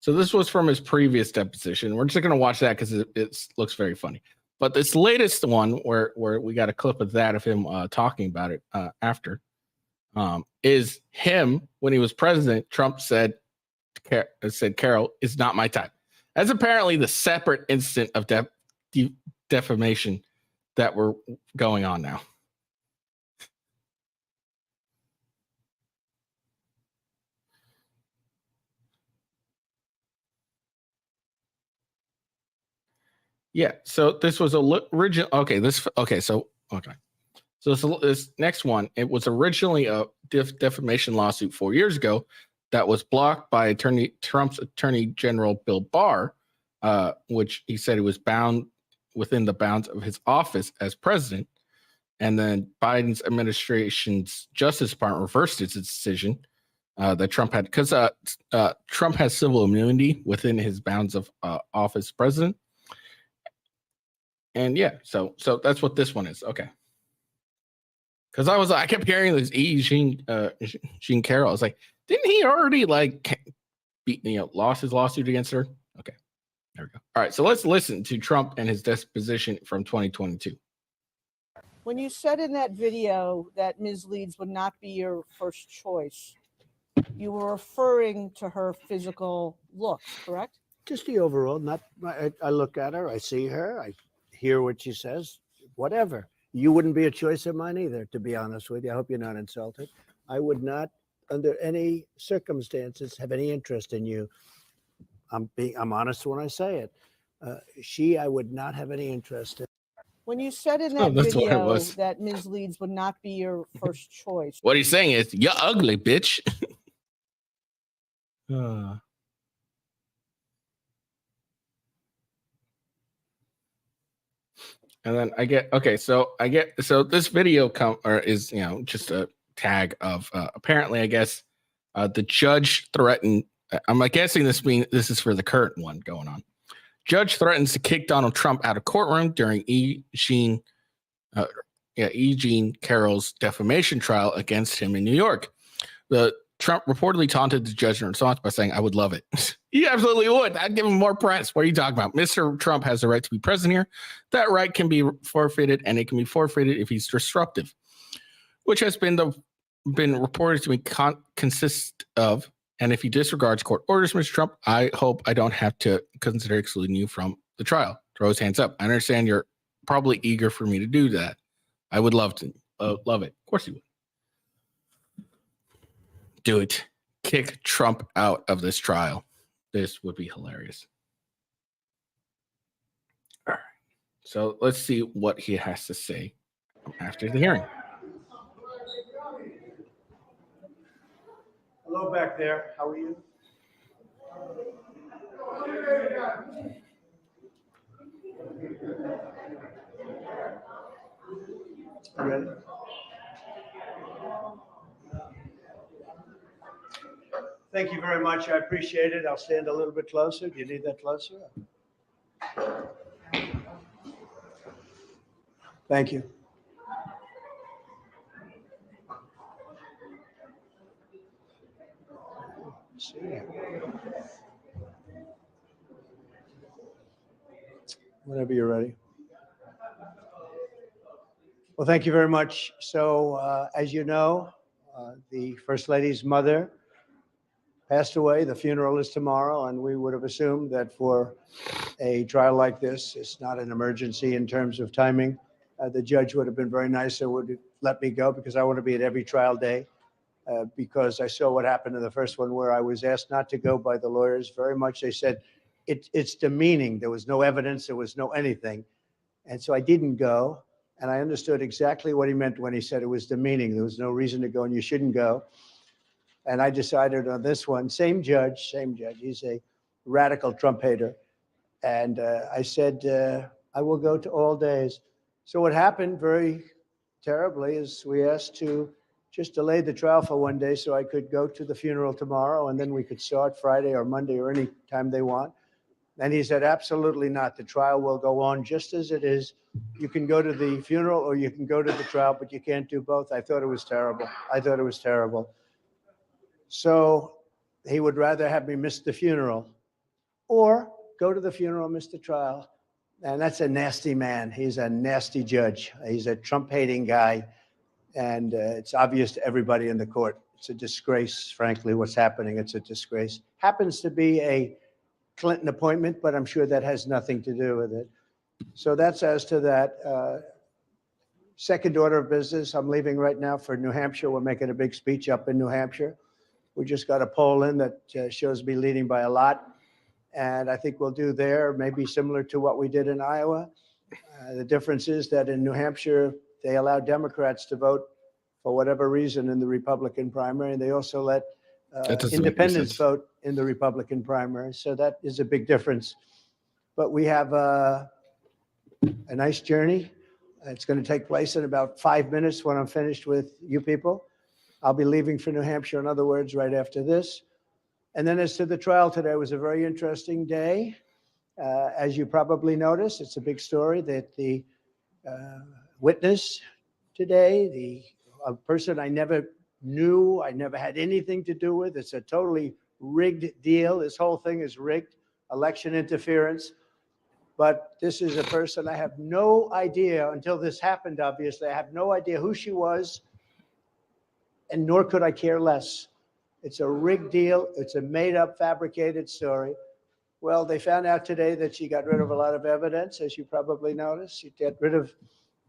this was from his previous deposition. We're just going to watch that because it looks very funny. But this latest one where we got a clip of that of him talking about it after is him when he was president. Trump said Carol is not my type. That's apparently the separate instant of defamation that we're going on now. Yeah, so this was original. So this next one, it was originally a defamation lawsuit 4 years ago that was blocked by Trump's Attorney General Bill Barr, which he said it was bound within the bounds of his office as president. And then Biden's administration's Justice Department reversed its decision that Trump had, because Trump has civil immunity within his bounds of office as president. And yeah, so that's what this one is. Okay. Because I kept hearing this Jean Carroll. I was like, didn't he already lost his lawsuit against her? Okay, there we go. All right, so let's listen to Trump and his deposition from 2022. When you said in that video that Ms. Leeds would not be your first choice, you were referring to her physical looks, correct? Just the overall, not, I look at her, I see her, I hear what she says, whatever. You wouldn't be a choice of mine either, to be honest with you. I hope you're not insulted. I would not, under any circumstances, have any interest in you. I'm honest when I say it. I would not have any interest in. When you said in Oh, that that's what it video was. that Ms. Leeds would not be your first choice. What he's saying is, you're ugly, bitch. And then so this video is just a tag of apparently I guess the judge threatened. I'm guessing this is for the current one going on. Judge threatens to kick Donald Trump out of courtroom during E. Jean Carroll's defamation trial against him in New York. The Trump reportedly taunted the judge in response by saying, "I would love it." He absolutely would. I'd give him more press. What are you talking about? Mr. Trump has the right to be president here. That right can be forfeited, and it can be forfeited if he's disruptive, which has been reported to be consist of. And if he disregards court orders, Mr. Trump, I hope I don't have to consider excluding you from the trial. Throw his hands up. I understand you're probably eager for me to do that. I would love to. Love it. Of course he would. Do it. Kick Trump out of this trial. This would be hilarious. All right. So let's see what he has to say after the hearing. Hello back there. How are you? Ready? Thank you very much. I appreciate it. I'll stand a little bit closer. Do you need that closer? Thank you. See you. Whenever you're ready. Well, thank you very much. So, as you know, the First Lady's mother passed away. The funeral is tomorrow, and we would have assumed that for a trial like this, it's not an emergency in terms of timing. The judge would have been very nice and would let me go because I want to be at every trial day. Because I saw what happened in the first one where I was asked not to go by the lawyers very much. They said, it's demeaning. There was no evidence. There was no anything. And so I didn't go. And I understood exactly what he meant when he said it was demeaning. There was no reason to go and you shouldn't go. And I decided on this one, same judge. He's a radical Trump hater. And I said, I will go to all days. So what happened very terribly is we asked to just delay the trial for one day so I could go to the funeral tomorrow and then we could start Friday or Monday or any time they want. And he said, absolutely not. The trial will go on just as it is. You can go to the funeral or you can go to the trial, but you can't do both. I thought it was terrible. So he would rather have me miss the funeral or go to the funeral and miss the trial. And that's a nasty man. He's a nasty judge. He's a Trump-hating guy. And it's obvious to everybody in the court. It's a disgrace, frankly, what's happening. It's a disgrace. Happens to be a Clinton appointment, but I'm sure that has nothing to do with it. So that's as to that. Second order of business, I'm leaving right now for New Hampshire. We're making a big speech up in New Hampshire. We just got a poll in that shows me leading by a lot. And I think we'll do there, maybe similar to what we did in Iowa. The difference is that in New Hampshire, they allow Democrats to vote for whatever reason in the Republican primary. And they also let independents vote in the Republican primary. So that is a big difference. But we have a nice journey. It's going to take place in about 5 minutes when I'm finished with you people. I'll be leaving for New Hampshire, in other words, right after this. And then as to the trial today, it was a very interesting day. As you probably noticed, it's a big story that the witness today, a person I never knew, I never had anything to do with. It's a totally rigged deal. This whole thing is rigged, election interference. But this is a person I have no idea until this happened, obviously. I have no idea who she was, and nor could I care less. It's a rigged deal. It's a made up, fabricated story. Well, they found out today that she got rid of a lot of evidence, as you probably noticed. She got rid of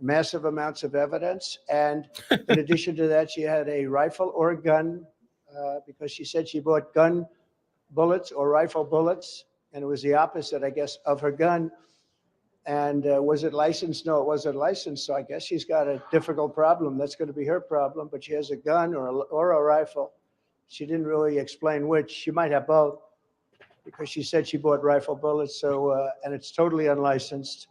massive amounts of evidence. And in addition to that, she had a rifle or a gun because she said she bought gun bullets or rifle bullets. And it was the opposite, I guess, of her gun. And was it licensed? No, it wasn't licensed. So I guess she's got a difficult problem. That's going to be her problem. But she has a gun or a rifle. She didn't really explain which. She might have both because she said she bought rifle bullets. So, and it's totally unlicensed.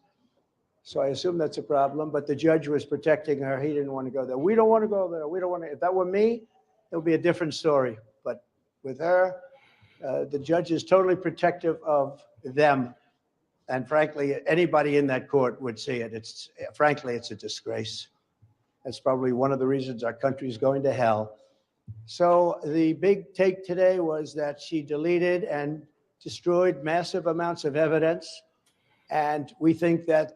So I assume that's a problem. But the judge was protecting her. He didn't want to go there. We don't want to go there. We don't want to. If that were me, it would be a different story. But with her, the judge is totally protective of them. And frankly, anybody in that court would see it. Frankly, it's a disgrace. That's probably one of the reasons our country is going to hell. So the big take today was that she deleted and destroyed massive amounts of evidence. And we think that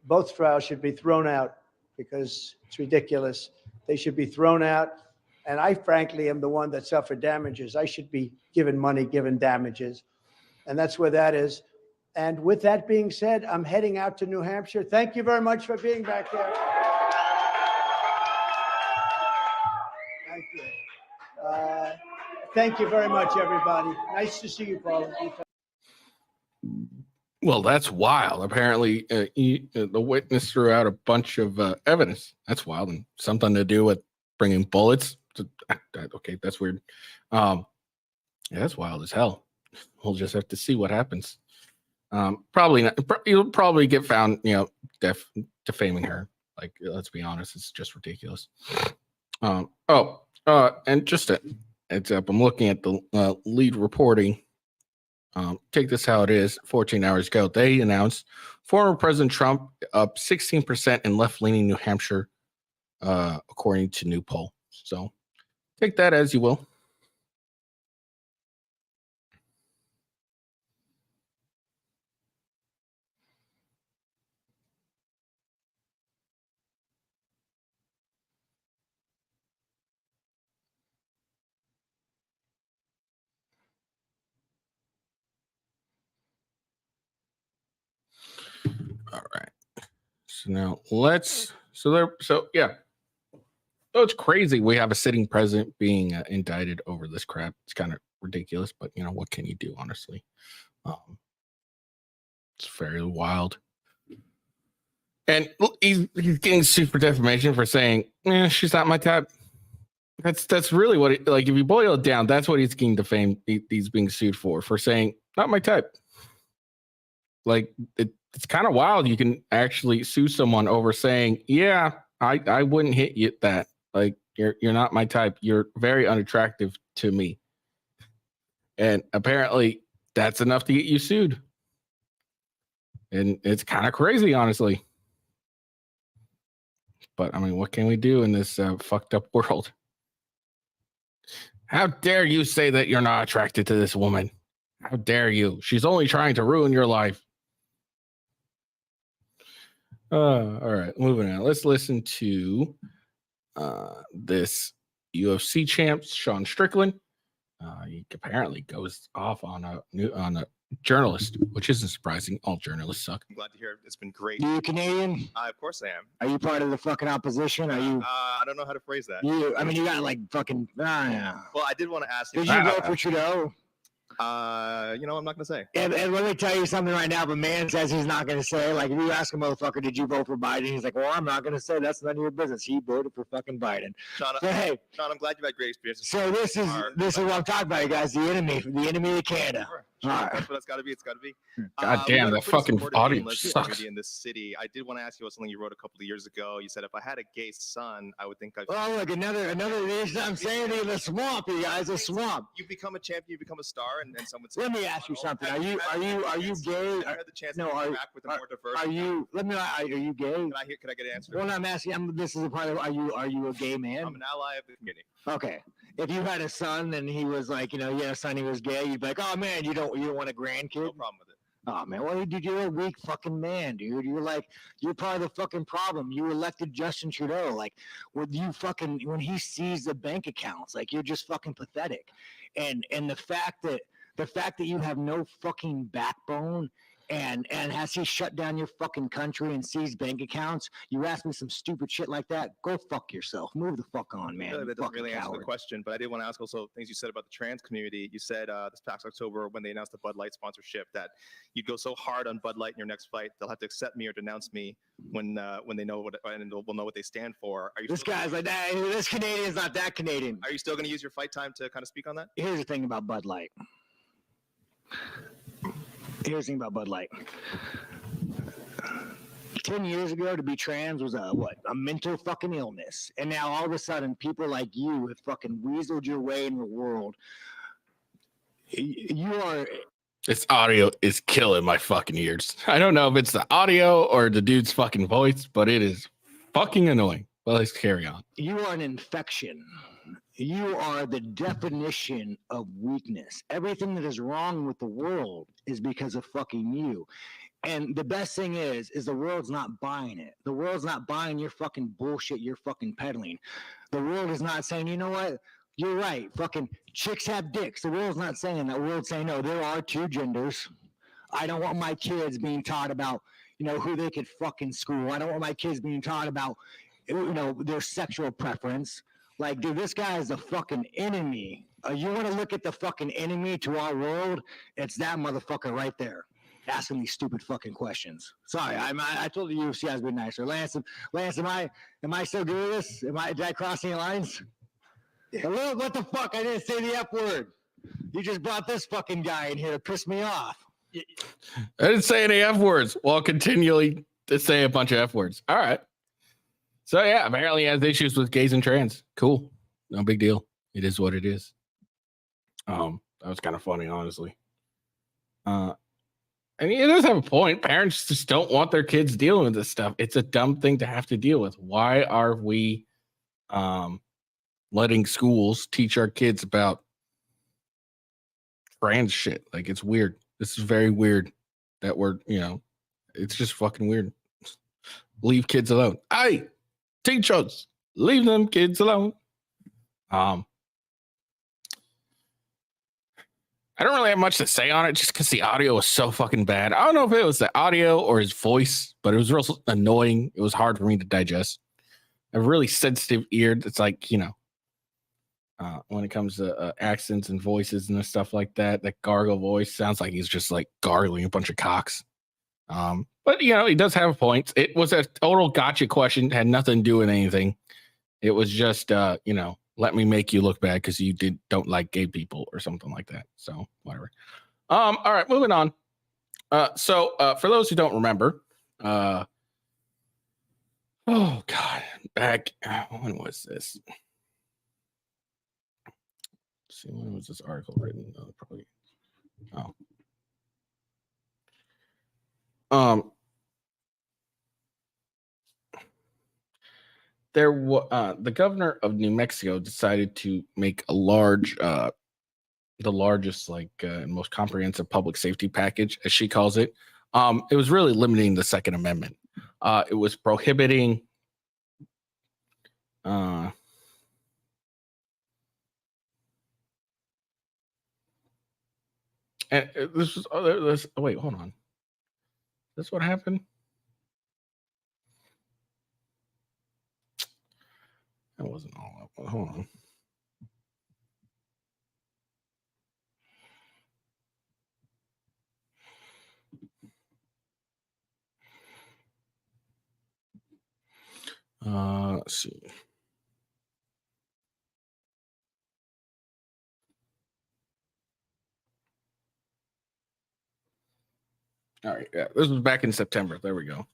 both trials should be thrown out because it's ridiculous. They should be thrown out. And I frankly am the one that suffered damages. I should be given money, given damages. And that's where that is. And with that being said, I'm heading out to New Hampshire. Thank you very much for being back there. Thank you. Thank you very much, everybody. Nice to see you, Paul. Well, that's wild. Apparently, the witness threw out a bunch of evidence. That's wild, and something to do with bringing bullets. Okay, that's weird. Yeah, that's wild as hell. We'll just have to see what happens. Probably not. You'll probably get found, defaming her. Like, let's be honest, it's just ridiculous. And just a heads up, I'm looking at the lead reporting. Take this how it is. 14 hours ago, they announced former President Trump up 16% in left-leaning New Hampshire, according to new poll. So take that as you will. All right. So now so it's crazy. We have a sitting president being indicted over this crap. It's kind of ridiculous, but what can you do, honestly? It's very wild. And he's getting sued for defamation for saying, she's not my type. That's really what if you boil it down, that's what he's getting defamed. He's being sued for saying, not my type. Like, it's kind of wild. You can actually sue someone over saying, yeah, I wouldn't hit you that. Like, you're not my type. You're very unattractive to me. And apparently that's enough to get you sued. And it's kind of crazy, honestly. But I mean, what can we do in this fucked up world? How dare you say that you're not attracted to this woman? How dare you? She's only trying to ruin your life. All right, moving on. Let's listen to this UFC champ, Sean Strickland. He apparently goes off on a journalist, which isn't surprising. All journalists suck. I'm glad to hear it. It's been great. You Canadian? Of course I am. Are you part of the fucking opposition? Are you? I don't know how to phrase that. You got like fucking. Yeah. Well, I did want to ask you. Did you vote for Trudeau? I'm not gonna say. And let me tell you something right now. If a man says he's not gonna say, like, if you ask a motherfucker, did you vote for Biden? He's like, well, I'm not gonna say. That's none of your business. He voted for fucking Biden. Sean, so, hey, Sean, I'm glad you've had great experiences. So this is what I'm talking about, you guys. The enemy of Canada. Sure. That's what it's got to be. It's got to be. God damn, that fucking audio sucks. In this city, I did want to ask you about something you wrote a couple of years ago. You said if I had a gay son, I would think I'd. Oh, look, another reason I'm saying in the swamp, you guys, a swamp. You become a champion, you become a star, and someone. Let me ask you something. Are you gay? I had the chance to interact with a more diverse. Are you? Are you gay? Can I get an answer? Well, I'm asking. This is a part of. Are you a gay man? I'm an ally of the community. Okay. If you had a son and he was like, you had a son, he was gay, you'd be like, oh man, you don't want a grandkid? No problem with it. Oh man, well, dude, you're a weak fucking man, dude. You're part of the fucking problem. You elected Justin Trudeau. Like, when he sees the bank accounts, like, you're just fucking pathetic. And the fact that you have no fucking backbone. And has he shut down your fucking country and seized bank accounts? You ask me some stupid shit like that, go fuck yourself. Move the fuck on, man. That doesn't really answer the coward. question, but I did want to ask also things you said about the trans community. You said this past October when they announced the Bud Light sponsorship that you'd go so hard on Bud Light in your next fight, they'll have to accept me or denounce me when they know what and will know what they stand for. Are you? This guy's like that. This Canadian's not that Canadian. Are you still going to use your fight time to kind of speak on that? Here's the thing about Bud Light. 10 years ago, to be trans was a mental fucking illness. And now all of a sudden, people like you have fucking weaseled your way in the world. You are. This audio is killing my fucking ears. I don't know if it's the audio or the dude's fucking voice, but it is fucking annoying. Well, let's carry on. You are an infection. You are the definition of weakness. Everything that is wrong with the world is because of fucking you. And the best thing is the world's not buying it. The world's not buying your fucking bullshit you're fucking peddling. The world is not saying, you know what? You're right. Fucking chicks have dicks. The world's not saying that. The world's saying, no, there are two genders. I don't want my kids being taught about, who they could fuck in school. I don't want my kids being taught about, their sexual preference. Like, dude, this guy is a fucking enemy. You want to look at the fucking enemy to our world? It's that motherfucker right there, asking these stupid fucking questions. Sorry, I told the UFC I was being nicer. Lance, am I still good with this? Did I cross any lines? Hello, what the fuck? I didn't say the F word. You just brought this fucking guy in here to piss me off. I didn't say any F words. Well, continually to say a bunch of F words. All right. So yeah, apparently he has issues with gays and trans. Cool. No big deal. It is what it is. That was kind of funny, honestly. And he does have a point. Parents just don't want their kids dealing with this stuff. It's a dumb thing to have to deal with. Why are we letting schools teach our kids about trans shit? Like, it's weird. This is very weird that we're, it's just fucking weird. Leave kids alone. Hey, teachers, leave them kids alone. I don't really have much to say on it just because the audio was so fucking bad. I don't know if it was the audio or his voice, but it was real annoying. It was hard for me to digest. I have a really sensitive ear. It's like, when it comes to accents and voices and stuff like that, that gargle voice sounds like he's just like gargling a bunch of cocks. But he does have points. It was a total gotcha question. Had nothing to do with anything. It was just, let me make you look bad because you don't like gay people or something like that. So whatever. All right, moving on. So for those who don't remember, oh God, back when was this? Let's see, when was this article written? Probably. The governor of New Mexico decided to make a large, the largest, most comprehensive public safety package, as she calls it. It was really limiting the Second Amendment. It was prohibiting. And this was wait, hold on. Is this what happened? That wasn't all up. Hold on. Let's see. All right, yeah, this was back in September. There we go.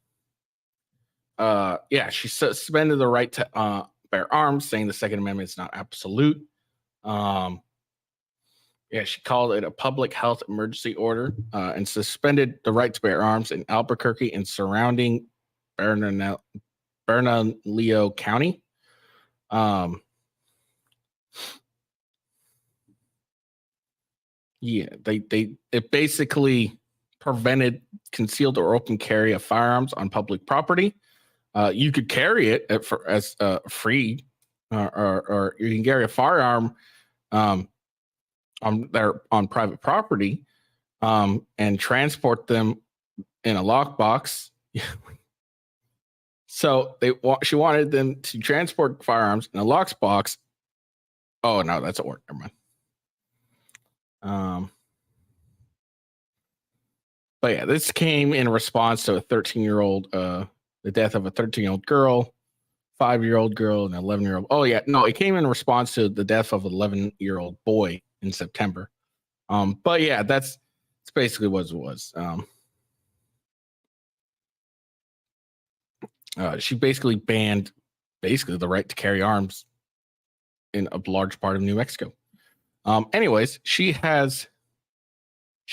Yeah, she suspended the right to bear arms, saying the Second Amendment is not absolute. Yeah, she called it a public health emergency order and suspended the right to bear arms in Albuquerque and surrounding Bernalillo County. Yeah, it basically prevented concealed or open carry of firearms on public property. You could carry it as free, or you can carry a firearm on private property and transport them in a lockbox. So she wanted them to transport firearms in a lockbox. Oh no, that's at work. Never mind. But yeah, this came in response to a 13-year-old, the death of a 13-year-old girl, 5-year-old girl, and an 11-year-old. Oh yeah, no, it came in response to the death of an 11-year-old boy in September. But yeah, that's basically what it was. She basically banned the right to carry arms in a large part of New Mexico. Anyways, she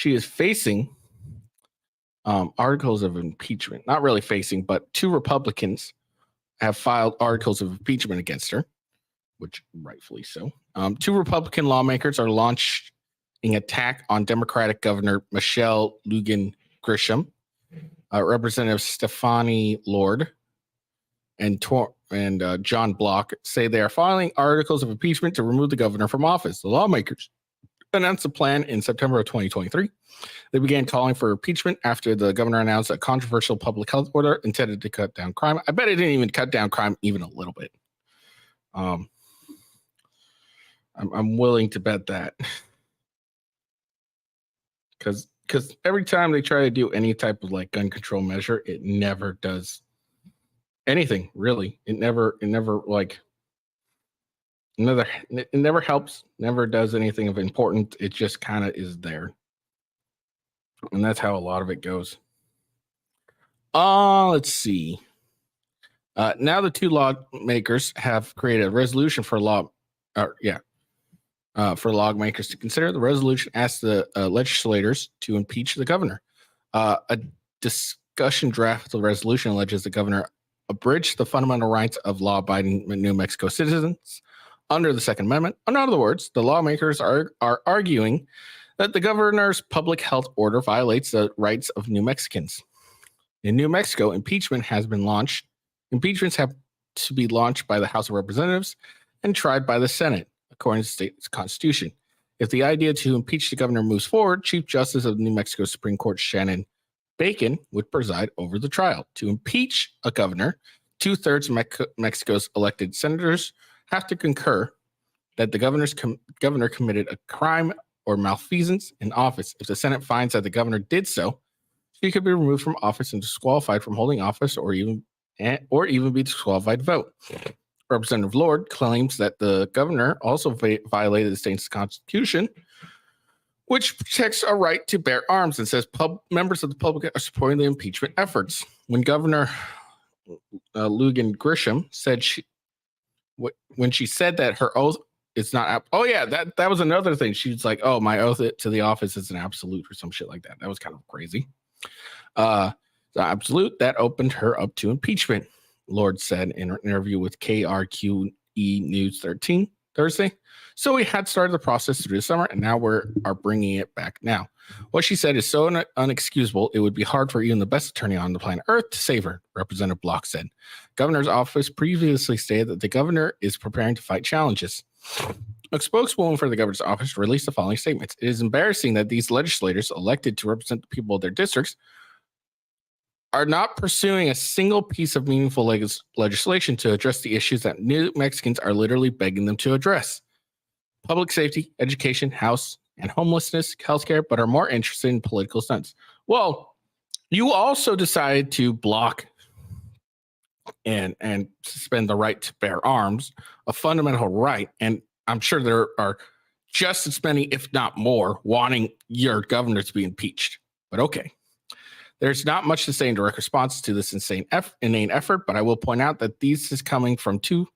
is facing articles of impeachment. Not really facing, but 2 Republicans have filed articles of impeachment against her, which rightfully so. 2 Republican lawmakers are launching an attack on Democratic Governor Michelle Lujan Grisham, Representative Stephanie Lord, and John Block say they are filing articles of impeachment to remove the governor from office. The lawmakers announced a plan in September of 2023. They began calling for impeachment after the governor announced a controversial public health order intended to cut down crime. I bet it didn't even cut down crime even a little bit. I'm willing to bet that. Because every time they try to do any type of like gun control measure, it never does anything, really. It never helps, never does anything of importance. It just kind of is there. And that's how a lot of it goes. Let's see. Now the 2 lawmakers have created a resolution for lawmakers to consider. The resolution asks the legislators to impeach the governor. A discussion draft of the resolution alleges the governor abridged the fundamental rights of law-abiding New Mexico citizens under the Second Amendment. In other words, the lawmakers are arguing that the governor's public health order violates the rights of New Mexicans. In New Mexico, impeachments have to be launched by the House of Representatives and tried by the Senate, according to the state's constitution. If the idea to impeach the governor moves forward, Chief Justice of the New Mexico Supreme Court Shannon Bacon would preside over the trial. To impeach a governor, 2/3 of Mexico's elected senators have to concur that the governor committed a crime or malfeasance in office. If the Senate finds that the governor did so, she could be removed from office and disqualified from holding office, or even be disqualified to vote. Representative Lord claims that the governor also violated the state's constitution, which protects a right to bear arms, and says members of the public are supporting the impeachment efforts. When Governor Lujan Grisham said when she said that her oath is not that was another thing. She was like, "Oh, my oath to the office is an absolute," or some shit like that. That was kind of crazy. The absolute that opened her up to impeachment, Lord said in an interview with KRQE News 13 Thursday. So we had started the process through the summer, and now we are bringing it back now. What she said is so unexcusable, it would be hard for even the best attorney on the planet Earth to save her, Representative Block said. Governor's office previously stated that the governor is preparing to fight challenges. A spokeswoman for the governor's office released the following statements. It is embarrassing that these legislators elected to represent the people of their districts are not pursuing a single piece of meaningful legislation to address the issues that New Mexicans are literally begging them to address. Public safety, education, house, and homelessness, healthcare, but are more interested in political stunts. Well, you also decided to block and suspend the right to bear arms, a fundamental right. And I'm sure there are just as many, if not more, wanting your governor to be impeached. But okay. There's not much to say in direct response to this inane effort, but I will point out that this is coming from 2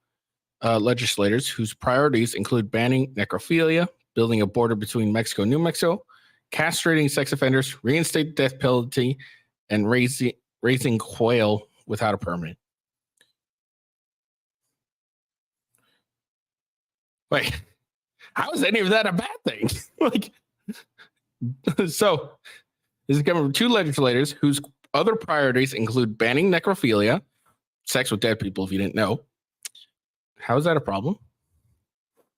legislators whose priorities include banning necrophilia, building a border between Mexico and New Mexico, castrating sex offenders, reinstate the death penalty, and raising quail without a permit. Wait, how is any of that a bad thing? So This is coming from 2 legislators whose other priorities include banning necrophilia, sex with dead people, if you didn't know. How is that a problem?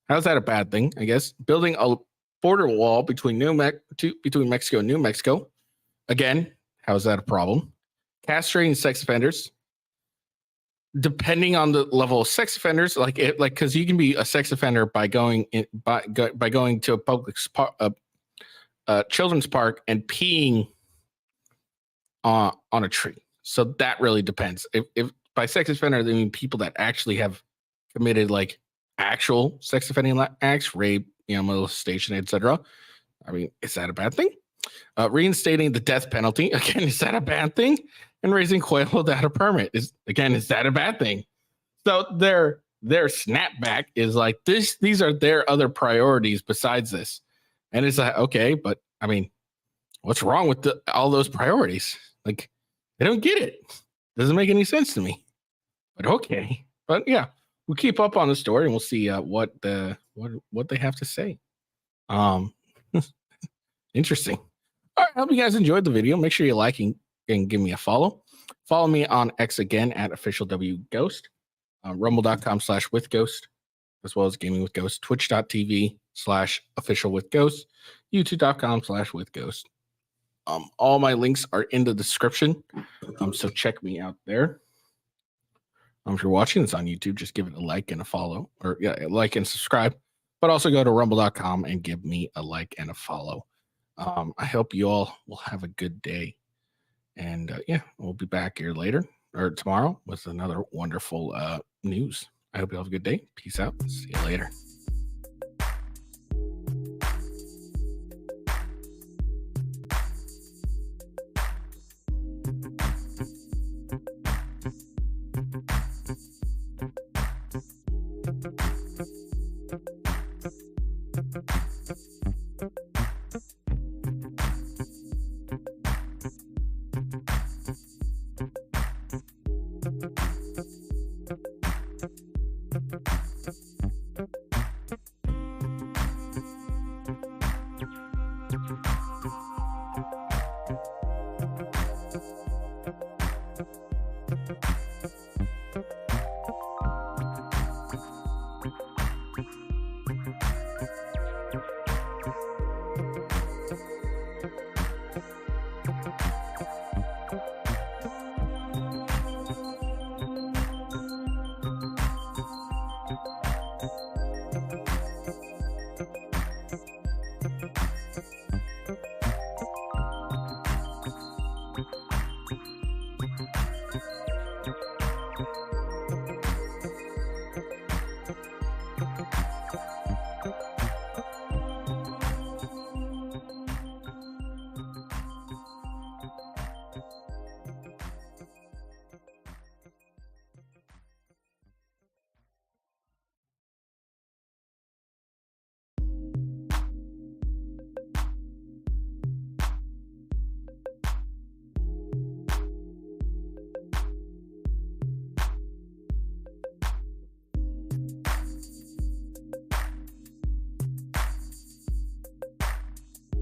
How is that a bad thing, I guess? Building a border wall between Mexico and New Mexico. Again, how is that a problem? Castrating sex offenders. Depending on the level of sex offenders, because you can be a sex offender by going to a public children's park and peeing on a tree. So that really depends. If by sex offender they mean people that actually have committed like actual sex offending acts, rape, molestation, etc. I mean, is that a bad thing? Reinstating the death penalty, again, is that a bad thing? And raising quail without a permit is that a bad thing? So their snapback is like this. These are their other priorities besides this, and it's like, okay, but I mean, what's wrong with all those priorities? Like, I don't get it. Doesn't make any sense to me. But okay, but yeah, we'll keep up on the story and we'll see what they have to say. Interesting. All right, I hope you guys enjoyed the video. Make sure you like and give me a follow. Follow me on X again at officialwghost, rumble.com/withghost, as well as Gaming with Ghost, twitch.tv/officialwithghost, youtube.com/withghost. All my links are in the description, so check me out there. If you're watching this on YouTube, just give it a like and a follow, or like and subscribe. But also go to rumble.com and give me a like and a follow. I hope you all will have a good day. And we'll be back here later or tomorrow with another wonderful news. I hope you have a good day. Peace out. See you later.